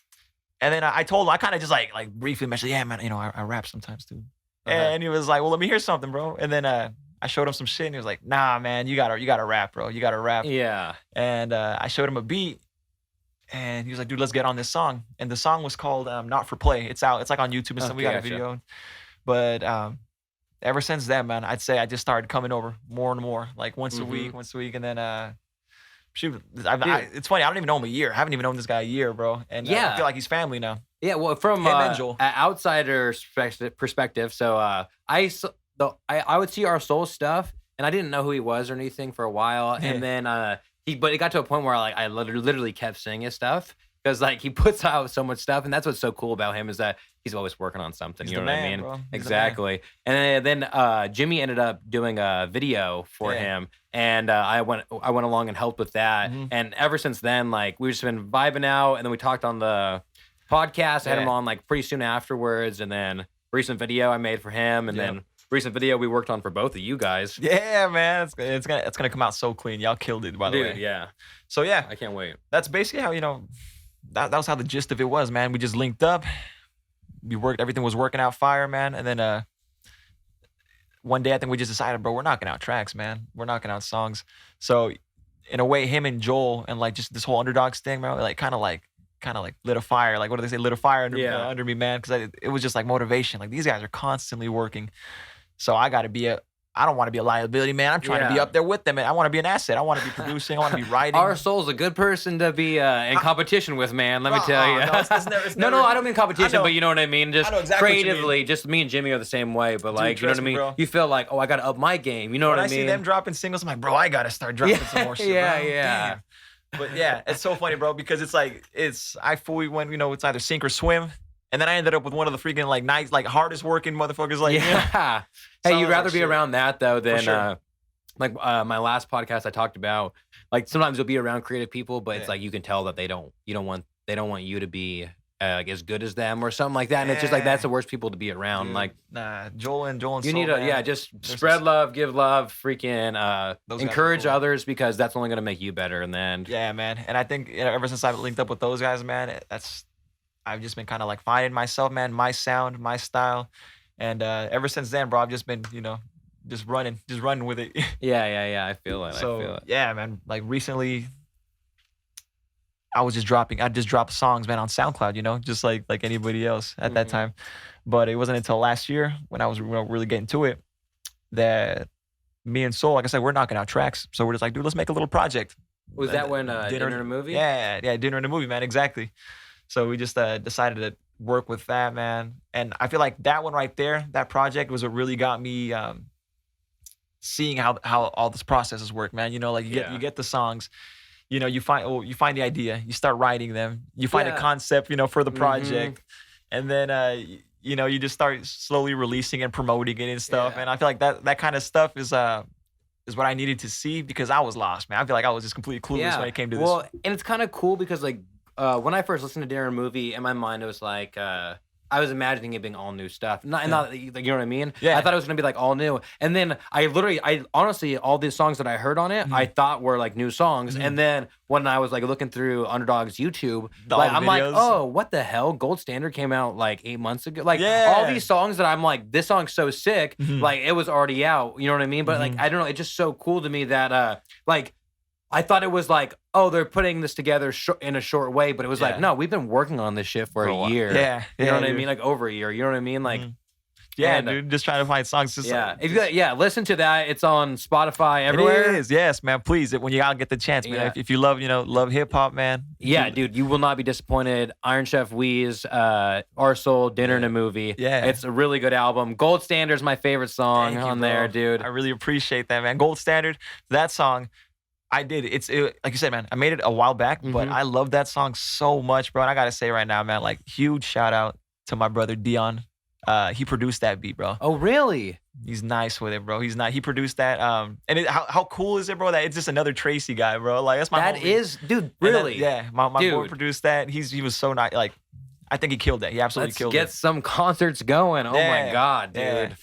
And then I told him, I kind of just like briefly mentioned, yeah, man, I rap sometimes too. And he was like, well, let me hear something, bro. And then I showed him some shit, and he was like, nah, man, you gotta rap, bro. You gotta rap. Yeah. And I showed him a beat, and he was like, dude, let's get on this song. And the song was called Not For Play. It's out. It's like on YouTube and stuff. We got a video. But ever since then, man, I'd say I just started coming over more and more, like once a week. And then shoot, it's funny. I don't even know him a year. I haven't even known this guy a year, bro. And I feel like he's family now. Yeah, well, from an outsider's perspective, so I would see Our Soul stuff, and I didn't know who he was or anything for a while, and then but it got to a point where I literally kept seeing his stuff because like he puts out so much stuff, and that's what's so cool about him is that he's always working on something. He's you know the what man, I mean? bro. Exactly. And then Jimmy ended up doing a video for him, and I went along and helped with that, and ever since then, like we've just been vibing out, and then we talked on the podcast. I had him on like pretty soon afterwards, and then recent video I made for him, and then recent video we worked on for both of you guys. Yeah, man, it's gonna come out so clean. Y'all killed it, by the way. Yeah. So yeah, I can't wait. That's basically how that was how the gist of it was, man. We just linked up. We worked. Everything was working out fire, man. And then one day I think we just decided, bro, we're knocking out tracks, man. We're knocking out songs. So in a way, him and Joel and like just this whole Underdogs thing, man, like kind of like kind of like lit a fire. Like, what do they say? Lit a fire under me, man. Because it was just like motivation. Like, these guys are constantly working. So I got to be I don't want to be a liability, man. I'm trying to be up there with them. And I want to be an asset. I want to be producing. I want to be writing. Our Soul's a good person to be in competition with, man. Let me tell you. No, it's never, no, I don't mean competition, but you know what I mean. Just exactly creatively, just me and Jimmy are the same way. But like, Dude, you know what I mean? bro. You feel like, oh, I got to up my game. You know what I mean? When I see them dropping singles, I'm like, bro, I got to start dropping some more shit. Yeah. Damn. But yeah, it's so funny, bro, because it's like, I fully went, it's either sink or swim. And then I ended up with one of the freaking like hardest working motherfuckers. Like, yeah. Hey, you'd rather be around that though than my last podcast I talked about. Like sometimes you'll be around creative people, but it's like you can tell that they don't want you to be as good as them or something like that. And it's just like that's the worst people to be around. Dude, like Joel and you Soul, need to just spread love, give love, freaking encourage others because that's only gonna make you better in the end. Yeah, man. And I think ever since I've linked up with those guys, man, I've just been kind of like finding myself, man, my sound, my style. And ever since then, bro, I've just been, just running with it. Yeah. I feel it. So, yeah, man, like recently I just dropped songs, man, on SoundCloud, just like anybody else at that time. But it wasn't until last year when I was really getting to it that me and Soul, like I said, we're knocking out tracks. So we're just like, dude, let's make a little project. Was that when Dinner in a Movie? Yeah, Dinner in a Movie, man, exactly. So we just decided to work with that, man. And I feel like that one right there, that project was what really got me seeing how all this processes work, man. Like you get the songs, you find the idea, you start writing them, you find a concept, for the project, and then you just start slowly releasing and promoting it and stuff. And I feel like that kind of stuff is what I needed to see because I was lost, man. I feel like I was just completely clueless when it came to this. Well, and it's kind of cool because like when I first listened to Dinner in a Movie, in my mind it was like I was imagining it being all new stuff. Not you know what I mean? Yeah. I thought it was gonna be like all new. And then I honestly, all these songs that I heard on it, I thought were like new songs. And then when I was like looking through Underdog's YouTube, I'm like, oh, what the hell? Gold Standard came out like 8 months ago. Like all these songs that I'm like, this song's so sick. Like it was already out. You know what I mean? But like I don't know, it's just so cool to me that like I thought it was like, oh, they're putting this together in a short way, but it was like, no, we've been working on this shit for a year. Yeah, you know what I mean? Like over a year. You know what I mean? Like, dude, just trying to find songs. If listen to that. It's on Spotify everywhere. It is, yes, man. Please, when you gotta get the chance, man. If you love, love hip hop, man. Yeah, dude, you will not be disappointed. IRONCHEFWEEZ, Our Soul, Dinner in a Movie. Yeah, it's a really good album. Gold Standard is my favorite song there, dude. I really appreciate that, man. Gold Standard, that song. I did. Like you said, man, I made it a while back, but I love that song so much, bro. And I got to say right now, man, like huge shout out to my brother, Dion. He produced that beat, bro. Oh, really? He's nice with it, bro. He produced that. And how cool is it, bro, that it's just another Tracy guy, bro? Like, that's my homie. Dude, really? My boy produced that. He was so nice. Like, I think he killed it. He absolutely killed it. Let's get some concerts going. Oh, my God, dude. Yeah.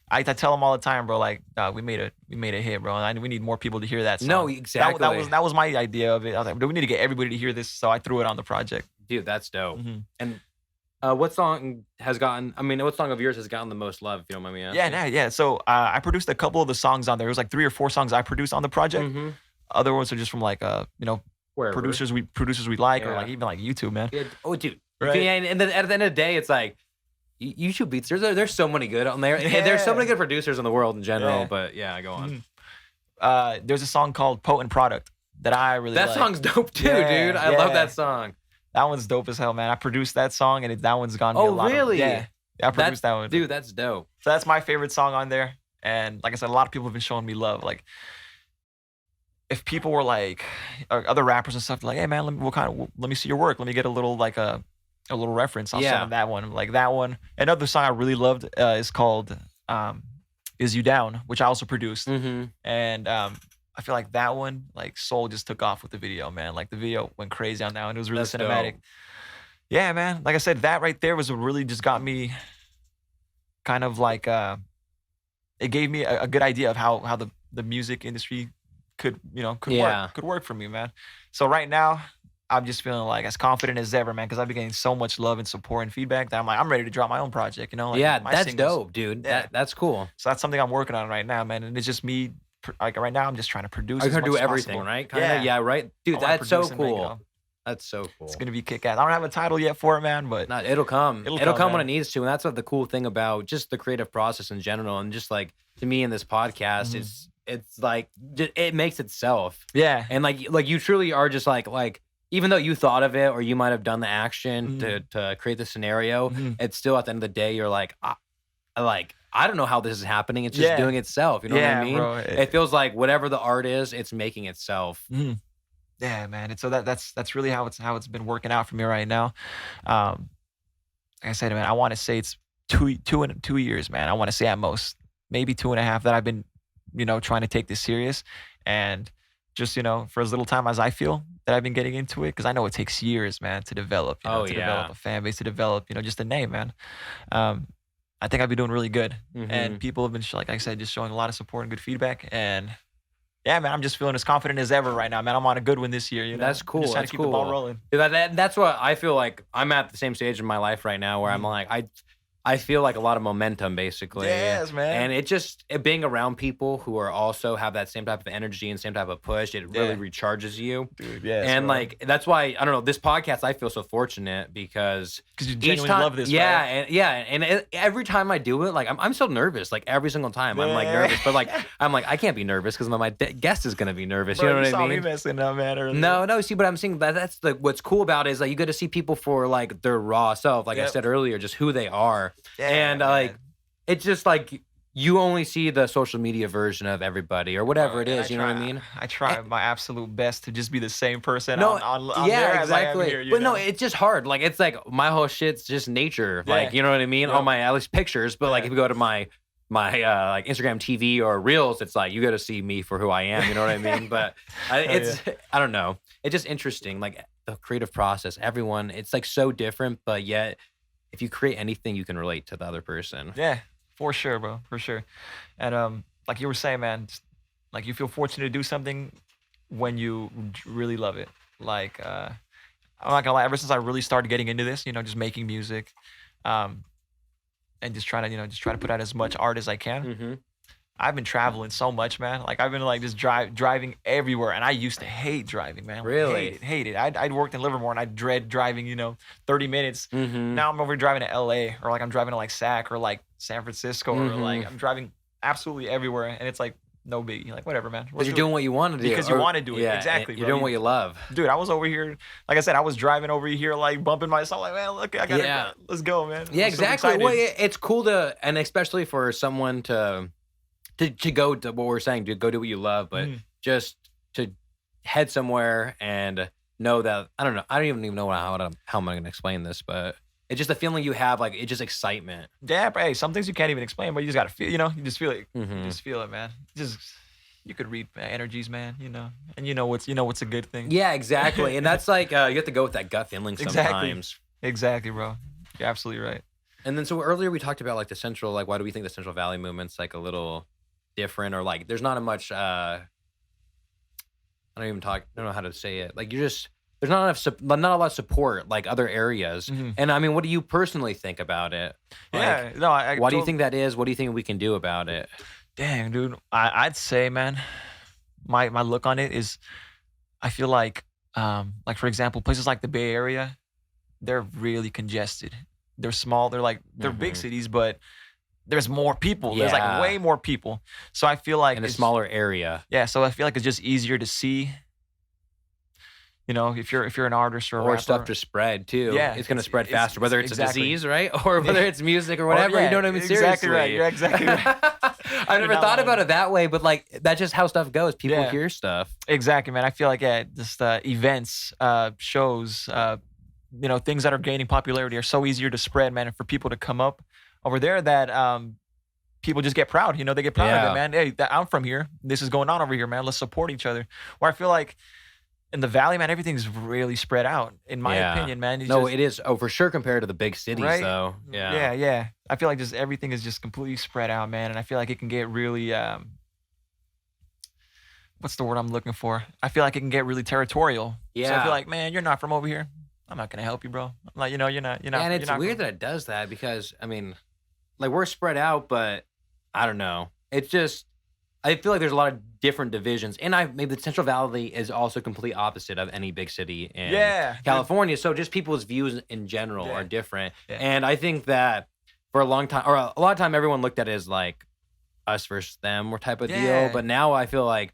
I tell him all the time, bro. Like, we made a hit, bro. And we need more people to hear that song. No, exactly. That was my idea of it. I was like, we need to get everybody to hear this, so I threw it on the project. Dude, that's dope. And what song of yours has gotten the most love? If you don't mind me asking. Yeah. So I produced a couple of the songs on there. It was like 3 or 4 songs I produced on the project. Other ones are just from like producers we like or like even like YouTube, man. Yeah. Oh, dude. Right. And then at the end of the day, it's like. YouTube beats. There's so many good on there. Yeah. There's so many good producers in the world in general. But go on. There's a song called "Potent Product" that I really like. That song's dope too, dude. I love that song. That one's dope as hell, man. I produced that song, and that one's gone me a lot. Oh, really? Yeah, I produced that one. Dude, that's dope. So that's my favorite song on there. And like I said, a lot of people have been showing me love. Like, if people were like, or other rappers and stuff, like, hey man, let me see your work. Let me get a little like a little reference. I'll send them that one. Like that one. Another song I really loved is called "Is You Down," which I also produced. And I feel like that one, like Soul just took off with the video, man. Like the video went crazy on that one. It was really cinematic. Dope. Yeah, man. Like I said, that right there was what really just got me kind of like it gave me a good idea of how the music industry could work for me, man. So right now I'm just feeling like as confident as ever, man, because I've been getting so much love and support and feedback that I'm ready to drop my own project, Like that's dope, dude. Yeah. That's cool. So that's something I'm working on right now, man. And it's just me, like right now I'm just trying to produce. I'm gonna do everything, right? Yeah, right. Dude, that's so cool. That's so cool. It's gonna be kick-ass. I don't have a title yet for it, man, but No, it'll come. It'll come when it man. needs to, and that's what the cool thing about just the creative process in general, and just like to me in this podcast, it's like it makes itself. Yeah. And like you truly are just like even though you thought of it or you might have done the action to create the scenario, it's still at the end of the day you're like I don't know how this is happening. It's just doing itself. You know what I mean? Bro, it feels like whatever the art is, it's making itself. Yeah, man. And so that's really how it's been working out for me right now. Like I said, man, I want to say it's 2 years, man. I want to say at most maybe 2.5 that I've been, trying to take this serious, and just for as little time as I feel that I've been getting into it, because I know it takes years, man, to develop. Develop a fan base, to develop, just a name, man. I think I've been doing really good, and people have been, like I said, just showing a lot of support and good feedback, and. Yeah, man, I'm just feeling as confident as ever right now, man. I'm on a good one this year. That's cool. Just trying to keep the ball rolling. That's what I feel like. I'm at the same stage in my life right now where I'm like, I feel like a lot of momentum, basically. Yes, man. And it being around people who are also have that same type of energy and same type of push, it really recharges you. Dude, yes. And like that's why I don't know, this podcast I feel so fortunate because you genuinely love this. And every time I do it, like I'm so nervous. Like every single time I'm like nervous, but like I'm like I can't be nervous because my guest is gonna be nervous. Bro, you know what I mean? You saw me messing up, man. Earlier. No. See, but I'm saying that's what's cool about it is like you get to see people for like their raw self. Like I said earlier, just who they are. Yeah, and like it's just like you only see the social media version of everybody or whatever it is. You know what I mean? I try my absolute best to just be the same person. No, on yeah, there exactly. As I am here, but no, it's just hard. Like it's like my whole shit's just nature. Yeah. Like you know what I mean? Yeah. On my at least pictures. But like if you go to my like Instagram TV or Reels, it's like you got to see me for who I am. You know what I mean? But I don't know. It's just interesting. Like the creative process. Everyone, it's like so different, but yet. If you create anything, you can relate to the other person. Yeah, for sure, bro, for sure. And like you were saying, man, like you feel fortunate to do something when you really love it. Like I'm not gonna lie, ever since I really started getting into this, just making music, and just trying to put out as much art as I can. I've been traveling so much, man. Like I've been like just driving everywhere, and I used to hate driving, man. Really? Hate it. I'd worked in Livermore, and I dread driving, 30 minutes. Now I'm over driving to LA, or like I'm driving to like SAC or like San Francisco, or like I'm driving absolutely everywhere, and it's like no biggie. Like whatever, man. Because you're doing what you want to do. Because you want to do it. Yeah, exactly. You're bro. doing what you love. Dude, I was over here, like I said, I was driving over here, like bumping myself, like, man, look, I gotta let's go, man. Yeah, I'm so exactly. excited. Well, it's cool to, and especially for someone to go to what we're saying, dude, go do what you love, but just to head somewhere and know that, I don't know, I don't even know how am I going to explain this, but it's just the feeling you have, like, it's just excitement. Yeah, but hey, some things you can't even explain, but you just got to feel, you just feel it. You just feel it, man. You could read energies, man, and you know what's a good thing. Yeah, exactly. And that's like, you have to go with that gut feeling sometimes. Exactly, bro. You're absolutely right. And then, so earlier we talked about like the central, like, why do we think the Central Valley movement's like a little different, or like there's not a much I don't know how to say it, like there's not a lot of support like other areas. And I mean, what do you personally think about it? Like, why do you think that is? What do you think we can do about it? Dang, dude, I'd say, man, my look on it is, I feel like for example, places like the Bay Area, they're really congested. They're small, they're big cities, but there's more people. There's like way more people. So I feel like in a smaller area. Yeah. So I feel like it's just easier to see. If you're an artist or a rapper, stuff to spread too. Yeah, it's gonna spread faster, whether it's a disease, right, or whether it's music or Oh, whatever. yeah, You know what I mean? Exactly Seriously. right. You're exactly right. I never thought about it that way, but like that's just how stuff goes. People hear stuff. Exactly, man. I feel like just events, shows, things that are gaining popularity are so easier to spread, man, and for people to come up over there that people just get proud. They get proud of it, man. Hey, I'm from here. This is going on over here, man. Let's support each other. Where I feel like in the Valley, man, everything's really spread out, in my opinion, man. It is. Oh, for sure, compared to the big cities, right? though. Yeah. Yeah. I feel like just everything is just completely spread out, man. And I feel like it can get really, what's the word I'm looking for? I feel like it can get really territorial. Yeah. So I feel like, man, you're not from over here. I'm not gonna help you, bro. I'm like, you're not. And it's weird that it does that because, I mean, like we're spread out, but I don't know. It's just I feel like there's a lot of different divisions, and maybe the Central Valley is also complete opposite of any big city in California. So just people's views in general are different, and I think that for a long time, or a lot of time, everyone looked at it as like us versus them or type of deal. But now I feel like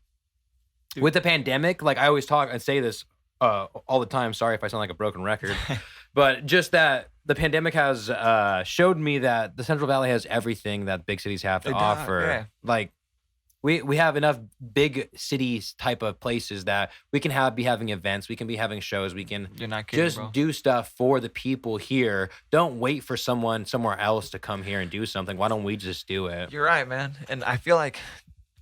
with the pandemic, like I always talk and say this all the time. Sorry if I sound like a broken record, but just that the pandemic has showed me that the Central Valley has everything that big cities have to offer. Like we have enough big cities type of places that we can be having events, we can be having shows, we can just do stuff for the people here. Don't wait for someone somewhere else to come here and do something. Why don't we just do it? You're right, man. And I feel like,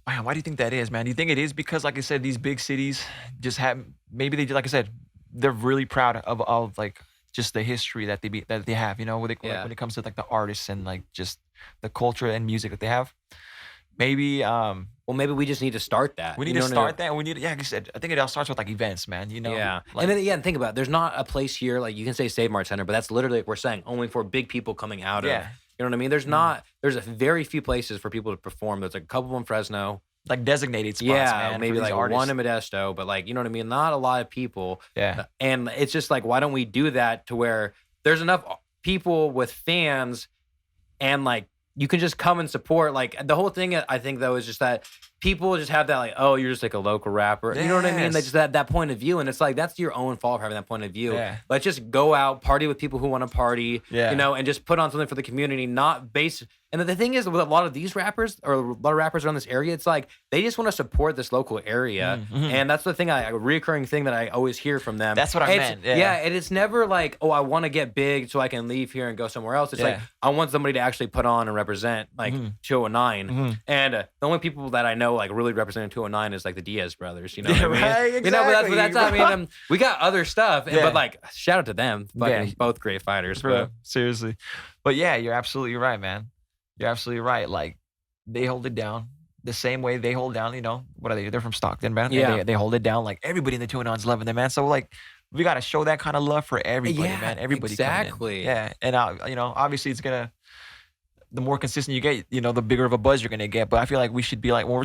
man, why do you think that is, man? Do you think it is because, like I said, these big cities just have, maybe they, like I said, they're really proud of like just the history that they have, you know, when it comes to like the artists and like just the culture and music that they have. Maybe well, maybe we just need to start that. We need to start that. And we need like you said, I think it all starts with like events, man. You know? Yeah. Like, and then think about it. There's not a place here like you can say Save Mart Center, but that's literally like we're saying only for big people coming out of. You know what I mean? There's a very few places for people to perform. There's like a couple in Fresno. Like designated spots, man. Maybe like one in Modesto, but like, you know what I mean? Not a lot of people. Yeah. And it's just like, why don't we do that to where there's enough people with fans and like, you can just come and support. Like the whole thing, I think though, is just that people just have that like, oh, you're just like a local rapper. You know what I mean? They just have that point of view, and it's like that's your own fault for having that point of view. Let's just go out, party with people who want to party. You know, and just put on something for the community, not base. And the thing is, with a lot of these rappers, or a lot of rappers around this area, it's like they just want to support this local area, and that's the thing. A reoccurring thing that I always hear from them. That's what I meant. And it's never like, oh, I want to get big so I can leave here and go somewhere else. It's like I want somebody to actually put on and represent like 209. And the only people that I know like really representing 209 is like the Diaz brothers. You know what I mean? Right, exactly. You know, but that's I mean, we got other stuff, but like shout out to them. Fucking both great fighters, bro. Seriously, but yeah, you're absolutely right, man. You're absolutely right. Like they hold it down the same way they hold down. You know what are they? They're from Stockton, man. Yeah, they hold it down. Like everybody in the 209's loving them, man. So like we gotta show that kind of love for everybody, man. Everybody, exactly. Yeah, and you know, obviously it's gonna. The more consistent you get, you know, the bigger of a buzz you're gonna get. But I feel like we should be like when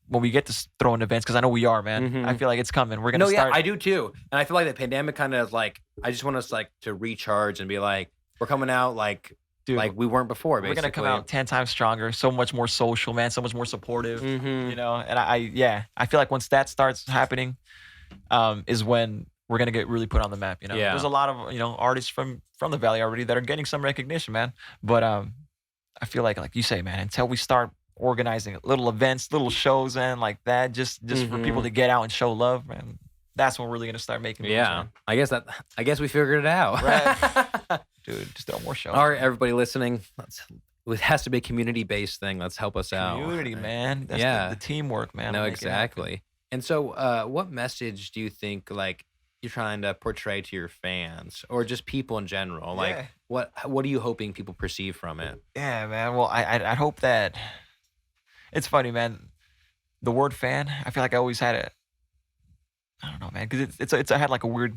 we get to throwing events, because I know we are, man. I feel like it's coming. We're gonna start. Yeah, I do too. And I feel like the pandemic kind of like I just want us like to recharge and be like we're coming out like. Dude, like we weren't before, basically. We're going to come out 10 times stronger, so much more social, man, so much more supportive, you know? And I feel like once that starts happening is when we're going to get really put on the map, you know? There's a lot of, you know, artists from the Valley already that are getting some recognition, man. But I feel like you say, man, until we start organizing little events, little shows, and like that, just for people to get out and show love, man, that's when we're really going to start making moves, man. I guess we figured it out. Right. Dude, just throw more shows. All right, everybody listening, it has to be a community-based thing. Let's help us out. Community, man. That's the teamwork, man. No, exactly. And so what message do you think like you're trying to portray to your fans or just people in general? Like what are you hoping people perceive from it? Yeah, man. Well, I hope that it's funny, man. The word fan, I feel like I always had it. I don't know, man, because I had like a weird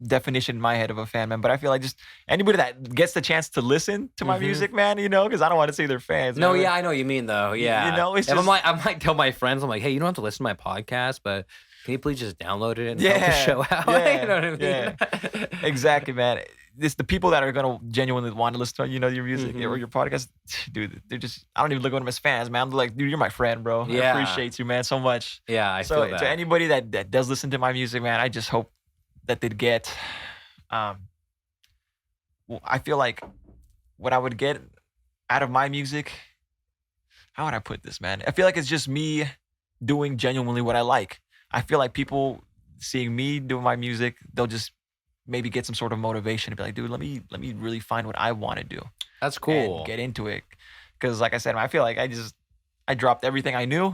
definition in my head of a fan, man. But I feel like just anybody that gets the chance to listen to my music, man, you know, because I don't want to say they're fans. No, man. yeah, I know what you mean though. Yeah, you know, it's just, I might tell my friends, I'm like, hey, you don't have to listen to my podcast, but can you please just download it and help the show out? You know what I mean? Yeah. Exactly, man. It's the people that are gonna genuinely want to listen to, you know, your music or your podcast, dude. They're just, I don't even look at them as fans, man. I'm like, dude, you're my friend, bro. I appreciate you, man, so much. Yeah, I feel that. To anybody that does listen to my music, man, I just hope that they'd get. Well, I feel like what I would get out of my music, how would I put this, man? I feel like it's just me doing genuinely what I like. I feel like people seeing me doing my music, they'll just maybe get some sort of motivation to be like, dude, let me really find what I want to do. That's cool. And get into it. Because like I said, I feel like I dropped everything I knew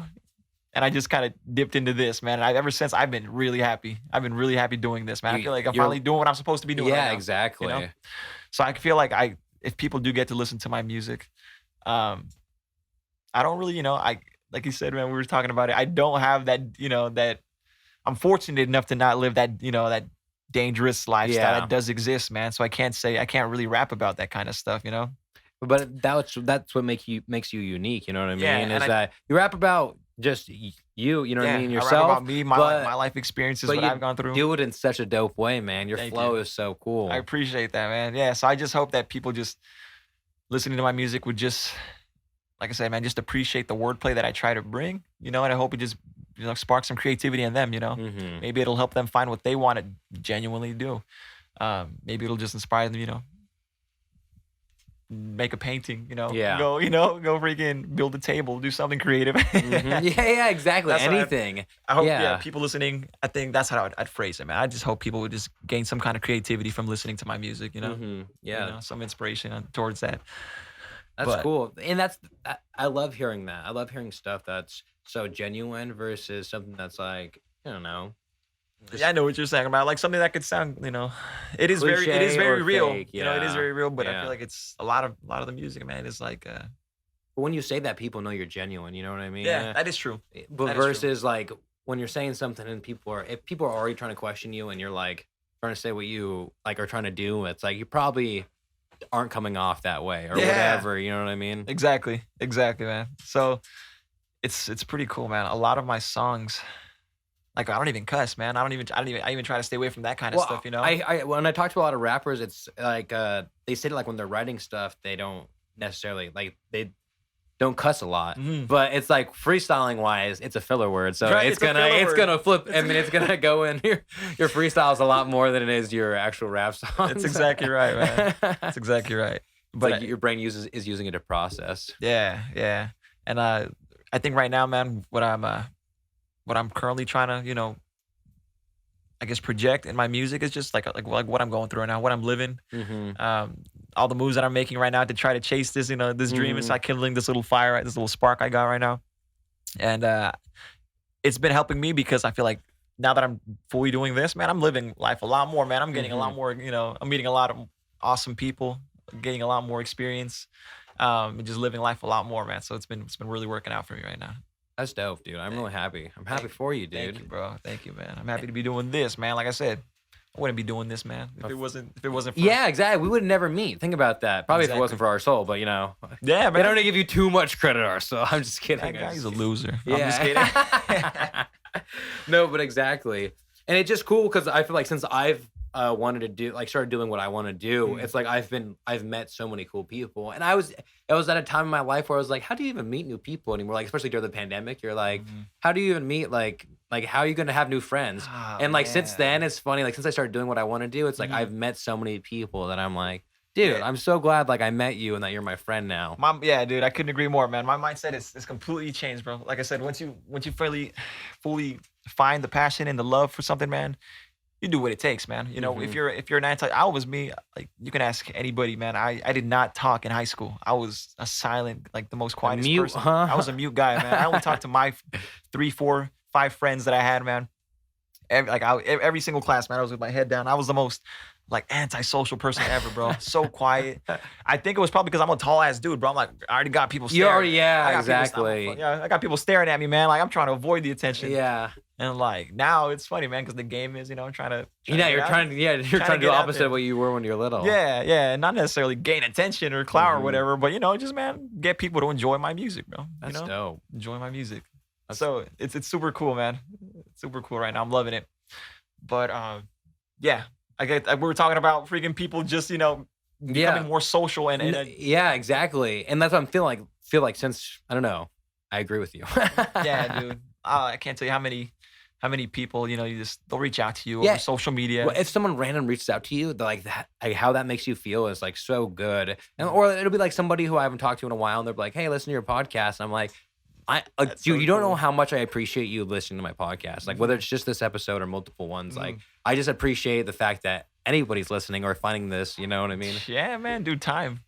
and I just kind of dipped into this, man. And ever since, I've been really happy. I've been really happy doing this, man. I feel like I'm finally doing what I'm supposed to be doing. Yeah, right now, exactly. You know? So I feel like if people do get to listen to my music, I don't really, you know, like you said, man, we were talking about it. I don't have that, you know, that I'm fortunate enough to not live that, you know, that dangerous lifestyle that does exist, man. So I can't really rap about that kind of stuff, you know? But that's what makes you unique. You know what I mean? Yeah, Is that you rap about just you know what I mean? I Yourself. rap about me, my life experiences, what I've gone through. Do it in such a dope way, man. Your flow is so cool. I appreciate that, man. Yeah, so I just hope that people just listening to my music would just, like I said, man, just appreciate the wordplay that I try to bring, and I hope it just spark some creativity in them, Mm-hmm. Maybe it'll help them find what they want to genuinely do. Maybe it'll just inspire them, make a painting, go freaking build a table, do something creative. Mm-hmm. Yeah, exactly. That's anything. I hope, people listening, I think that's how I'd phrase it, man. I just hope people would just gain some kind of creativity from listening to my music, Mm-hmm. Yeah. Some inspiration towards that. That's cool. And I love hearing that. I love hearing stuff that's so genuine versus something that's like, I don't know. Yeah, I know what you're saying about, like something that could sound, it is very real. Fake, it is very real, but I feel like it's a lot of the music, man, is like But when you say that, people know you're genuine, you know what I mean? Yeah, that is true. But versus like when you're saying something and if people are already trying to question you and you're like trying to say what you like are trying to do, it's like you probably aren't coming off that way or whatever, you know what I mean? Exactly, man. So it's pretty cool, man. A lot of my songs, like, I don't even cuss, man. I even try to stay away from that kind of stuff, I when I talk to a lot of rappers, it's like they say that like when they're writing stuff, they don't necessarily like they don't cuss a lot, but it's like freestyling wise, it's a filler word, so right, it's gonna flip. I mean, it's gonna go in your freestyles a lot more than it is your actual rap songs. That's exactly right, man. That's exactly right. But like your brain is using it to process. Yeah, and I think right now, man, what I'm currently trying to, I guess project in my music is just like what I'm going through right now, what I'm living. Mm-hmm. All the moves that I'm making right now to try to chase this, this dream. It's like kindling this little fire, this little spark I got right now. And it's been helping me because I feel like now that I'm fully doing this, man, I'm living life a lot more, man. I'm getting a lot more, I'm meeting a lot of awesome people, getting a lot more experience, and just living life a lot more, man. So it's been really working out for me right now. That's dope, dude. I'm really happy. I'm happy for you, dude. Thank you, bro. Thank you, man. I'm happy to be doing this, man. Like I said, I wouldn't be doing this, man, if it wasn't for... Yeah, exactly. We would never meet. Think about that. Probably if it wasn't for our soul, but Yeah, man. They don't give you too much credit, our soul. I'm just kidding. That guy's a loser. Yeah. I'm just kidding. No, but exactly. And it's just cool because I feel like since I've wanted to do, like, started doing what I want to do, it's like I've met so many cool people. And it was at a time in my life where I was like, how do you even meet new people anymore? Like, especially during the pandemic, you're like, how do you even meet, like how are you going to have new friends? And like, since then, it's funny, like, since I started doing what I want to do, it's like, I've met so many people that I'm like, dude, I'm so glad, like, I met you and that you're my friend now. Yeah, dude, I couldn't agree more, man. My mindset is completely changed, bro. Like I said, once you fully find the passion and the love for something, man, you do what it takes, man. If you're an I was me. Like, you can ask anybody, man. I did not talk in high school. I was a silent, like the most quietest person. Huh? I was a mute guy, man. I only talked to my 3, 4, 5 friends that I had, man. Every single class, man, I was with my head down. I was the most like antisocial person ever, bro. So quiet. I think it was probably because I'm a tall ass dude, bro. I'm like, I already got people staring. Exactly. I got people staring at me, man. Like, I'm trying to avoid the attention. Yeah. And like now it's funny, man, because the game is, trying to. You're trying to do the opposite of what you were when you were little. Yeah, and not necessarily gain attention or clout or whatever, but just, man, get people to enjoy my music, bro. That's dope. Enjoy my music. So it's super cool, man. It's super cool right now. I'm loving it. But yeah, we were talking about freaking people just becoming more social and yeah, exactly. And that's what I'm feel like since I don't know, I agree with you. Yeah, dude. I can't tell you how many people they'll reach out to you over social media. Well, if someone random reaches out to you, like that, like how that makes you feel is like so good. And or it'll be like somebody who I haven't talked to in a while, and they're like, "Hey, listen to your podcast." And I'm like, dude, so you don't know how much I appreciate you listening to my podcast. Like, whether it's just this episode or multiple ones, like I just appreciate the fact that anybody's listening or finding this. You know what I mean? Yeah, man, dude. Time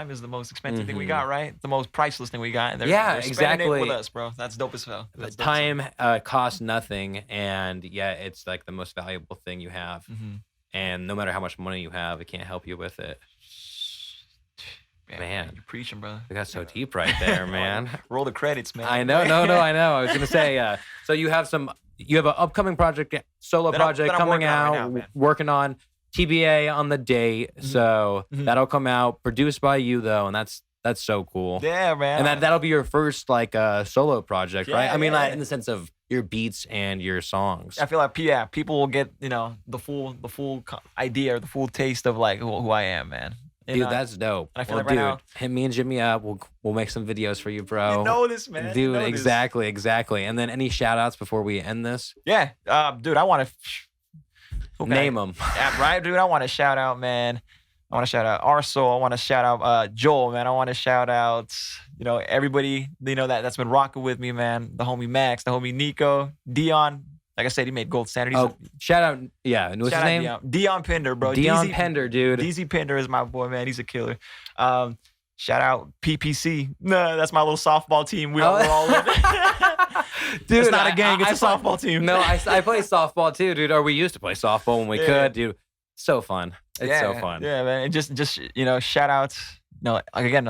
is the most expensive thing we got, right? The most priceless thing we got. And they're exactly. spending it with us, bro. That's dope as hell. Time costs nothing, and it's like the most valuable thing you have. And no matter how much money you have, it can't help you with it. Man, you're preaching, brother. We got so deep right there, man. Roll the credits, man. I know. No, I know. I was gonna say, so you have an upcoming project, solo project coming out, working on. TBA on the date. So that'll come out, produced by you though, and that's so cool. Yeah, man. And that'll be your first like solo project, right? Yeah, I mean, yeah. like in the sense of your beats and your songs. I feel like people will get the full idea or the full taste of like who I am, man. Dude, that's dope. I feel Well, like right dude, now, hit me and Jimmy up. We'll make some videos for you, bro. you know this, man. Dude, You know this. exactly. And then any shout outs before we end this? Yeah, dude, I want to Name them. Right, dude. I want to shout out, man. I want to shout out Arso. I want to shout out Joel, man. I want to shout out, everybody, that's been rocking with me, man. The homie Max, the homie Nico, Dion. Like I said, he made Gold Standard. Shout out, yeah. And what's his name? Dion Pender, bro. Dion Pender, dude. DZ Pender is my boy, man. He's a killer. Shout out PPC. No, that's my little softball team. We're all in. Dude, it's not a gang. It's a softball team. No, I play softball too, dude. Or we used to play softball when we could, dude. So fun. It's so fun. Yeah, man. And just shout outs. Again,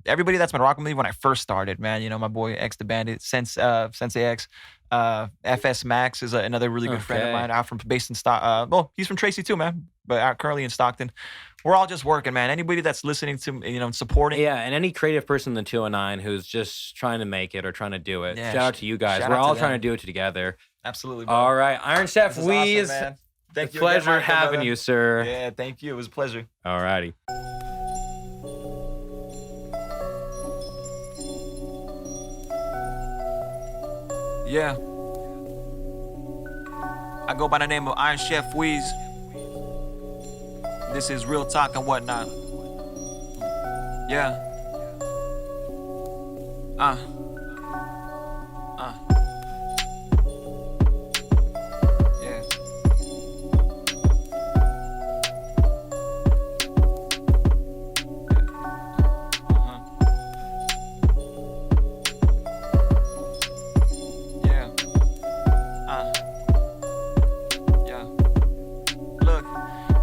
everybody that's been rocking with me when I first started, man. My boy X the Bandit, Sensei X, FS Max is another really good friend of mine. Based in Stockton. Well, he's from Tracy too, man. But currently in Stockton. We're all just working, man. Anybody that's listening to, supporting. Yeah, and any creative person in the 209 who's just trying to make it or trying to do it. Yeah, shout out to you guys. We're all trying to do it together. Absolutely, bro. All right. IRONCHEFWEEZ. Awesome, man. Thank you. Pleasure again, Micah, having brother. you, sir. Yeah, thank you. It was a pleasure. All righty. Yeah. I go by the name of IRONCHEFWEEZ. This is real talk and whatnot. Yeah. Yeah. Yeah. Yeah. Look,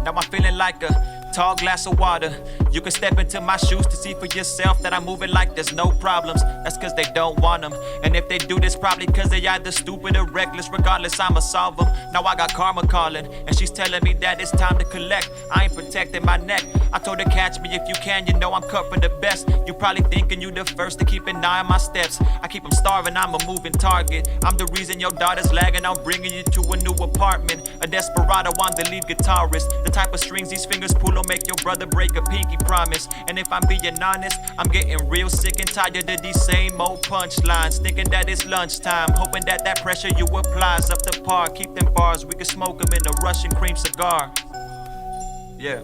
now I'm feeling like a tall glass of water. You can step into my shoes to see for yourself that I'm moving like there's no problems. That's cause they don't want them. And if they do this, probably cause they either stupid or reckless. Regardless, I'ma solve them. Now I got karma calling, and she's telling me that it's time to collect. I ain't protecting my neck. I told her catch me if you can, I'm cut for the best. You probably thinking you the first to keep an eye on my steps. I keep them starving, I'm a moving target. I'm the reason your daughter's lagging, I'm bringing you to a new apartment. A desperado, I'm the lead guitarist. The type of strings these fingers pull will make your brother break a pinky promise. And if I'm being honest, I'm getting real sick and tired of these same old punchlines. Thinking that it's lunchtime, hoping that pressure you apply's up to par. Keep them bars, we can smoke them in a Russian cream cigar. Yeah.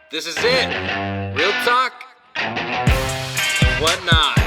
This is it. Real talk and whatnot.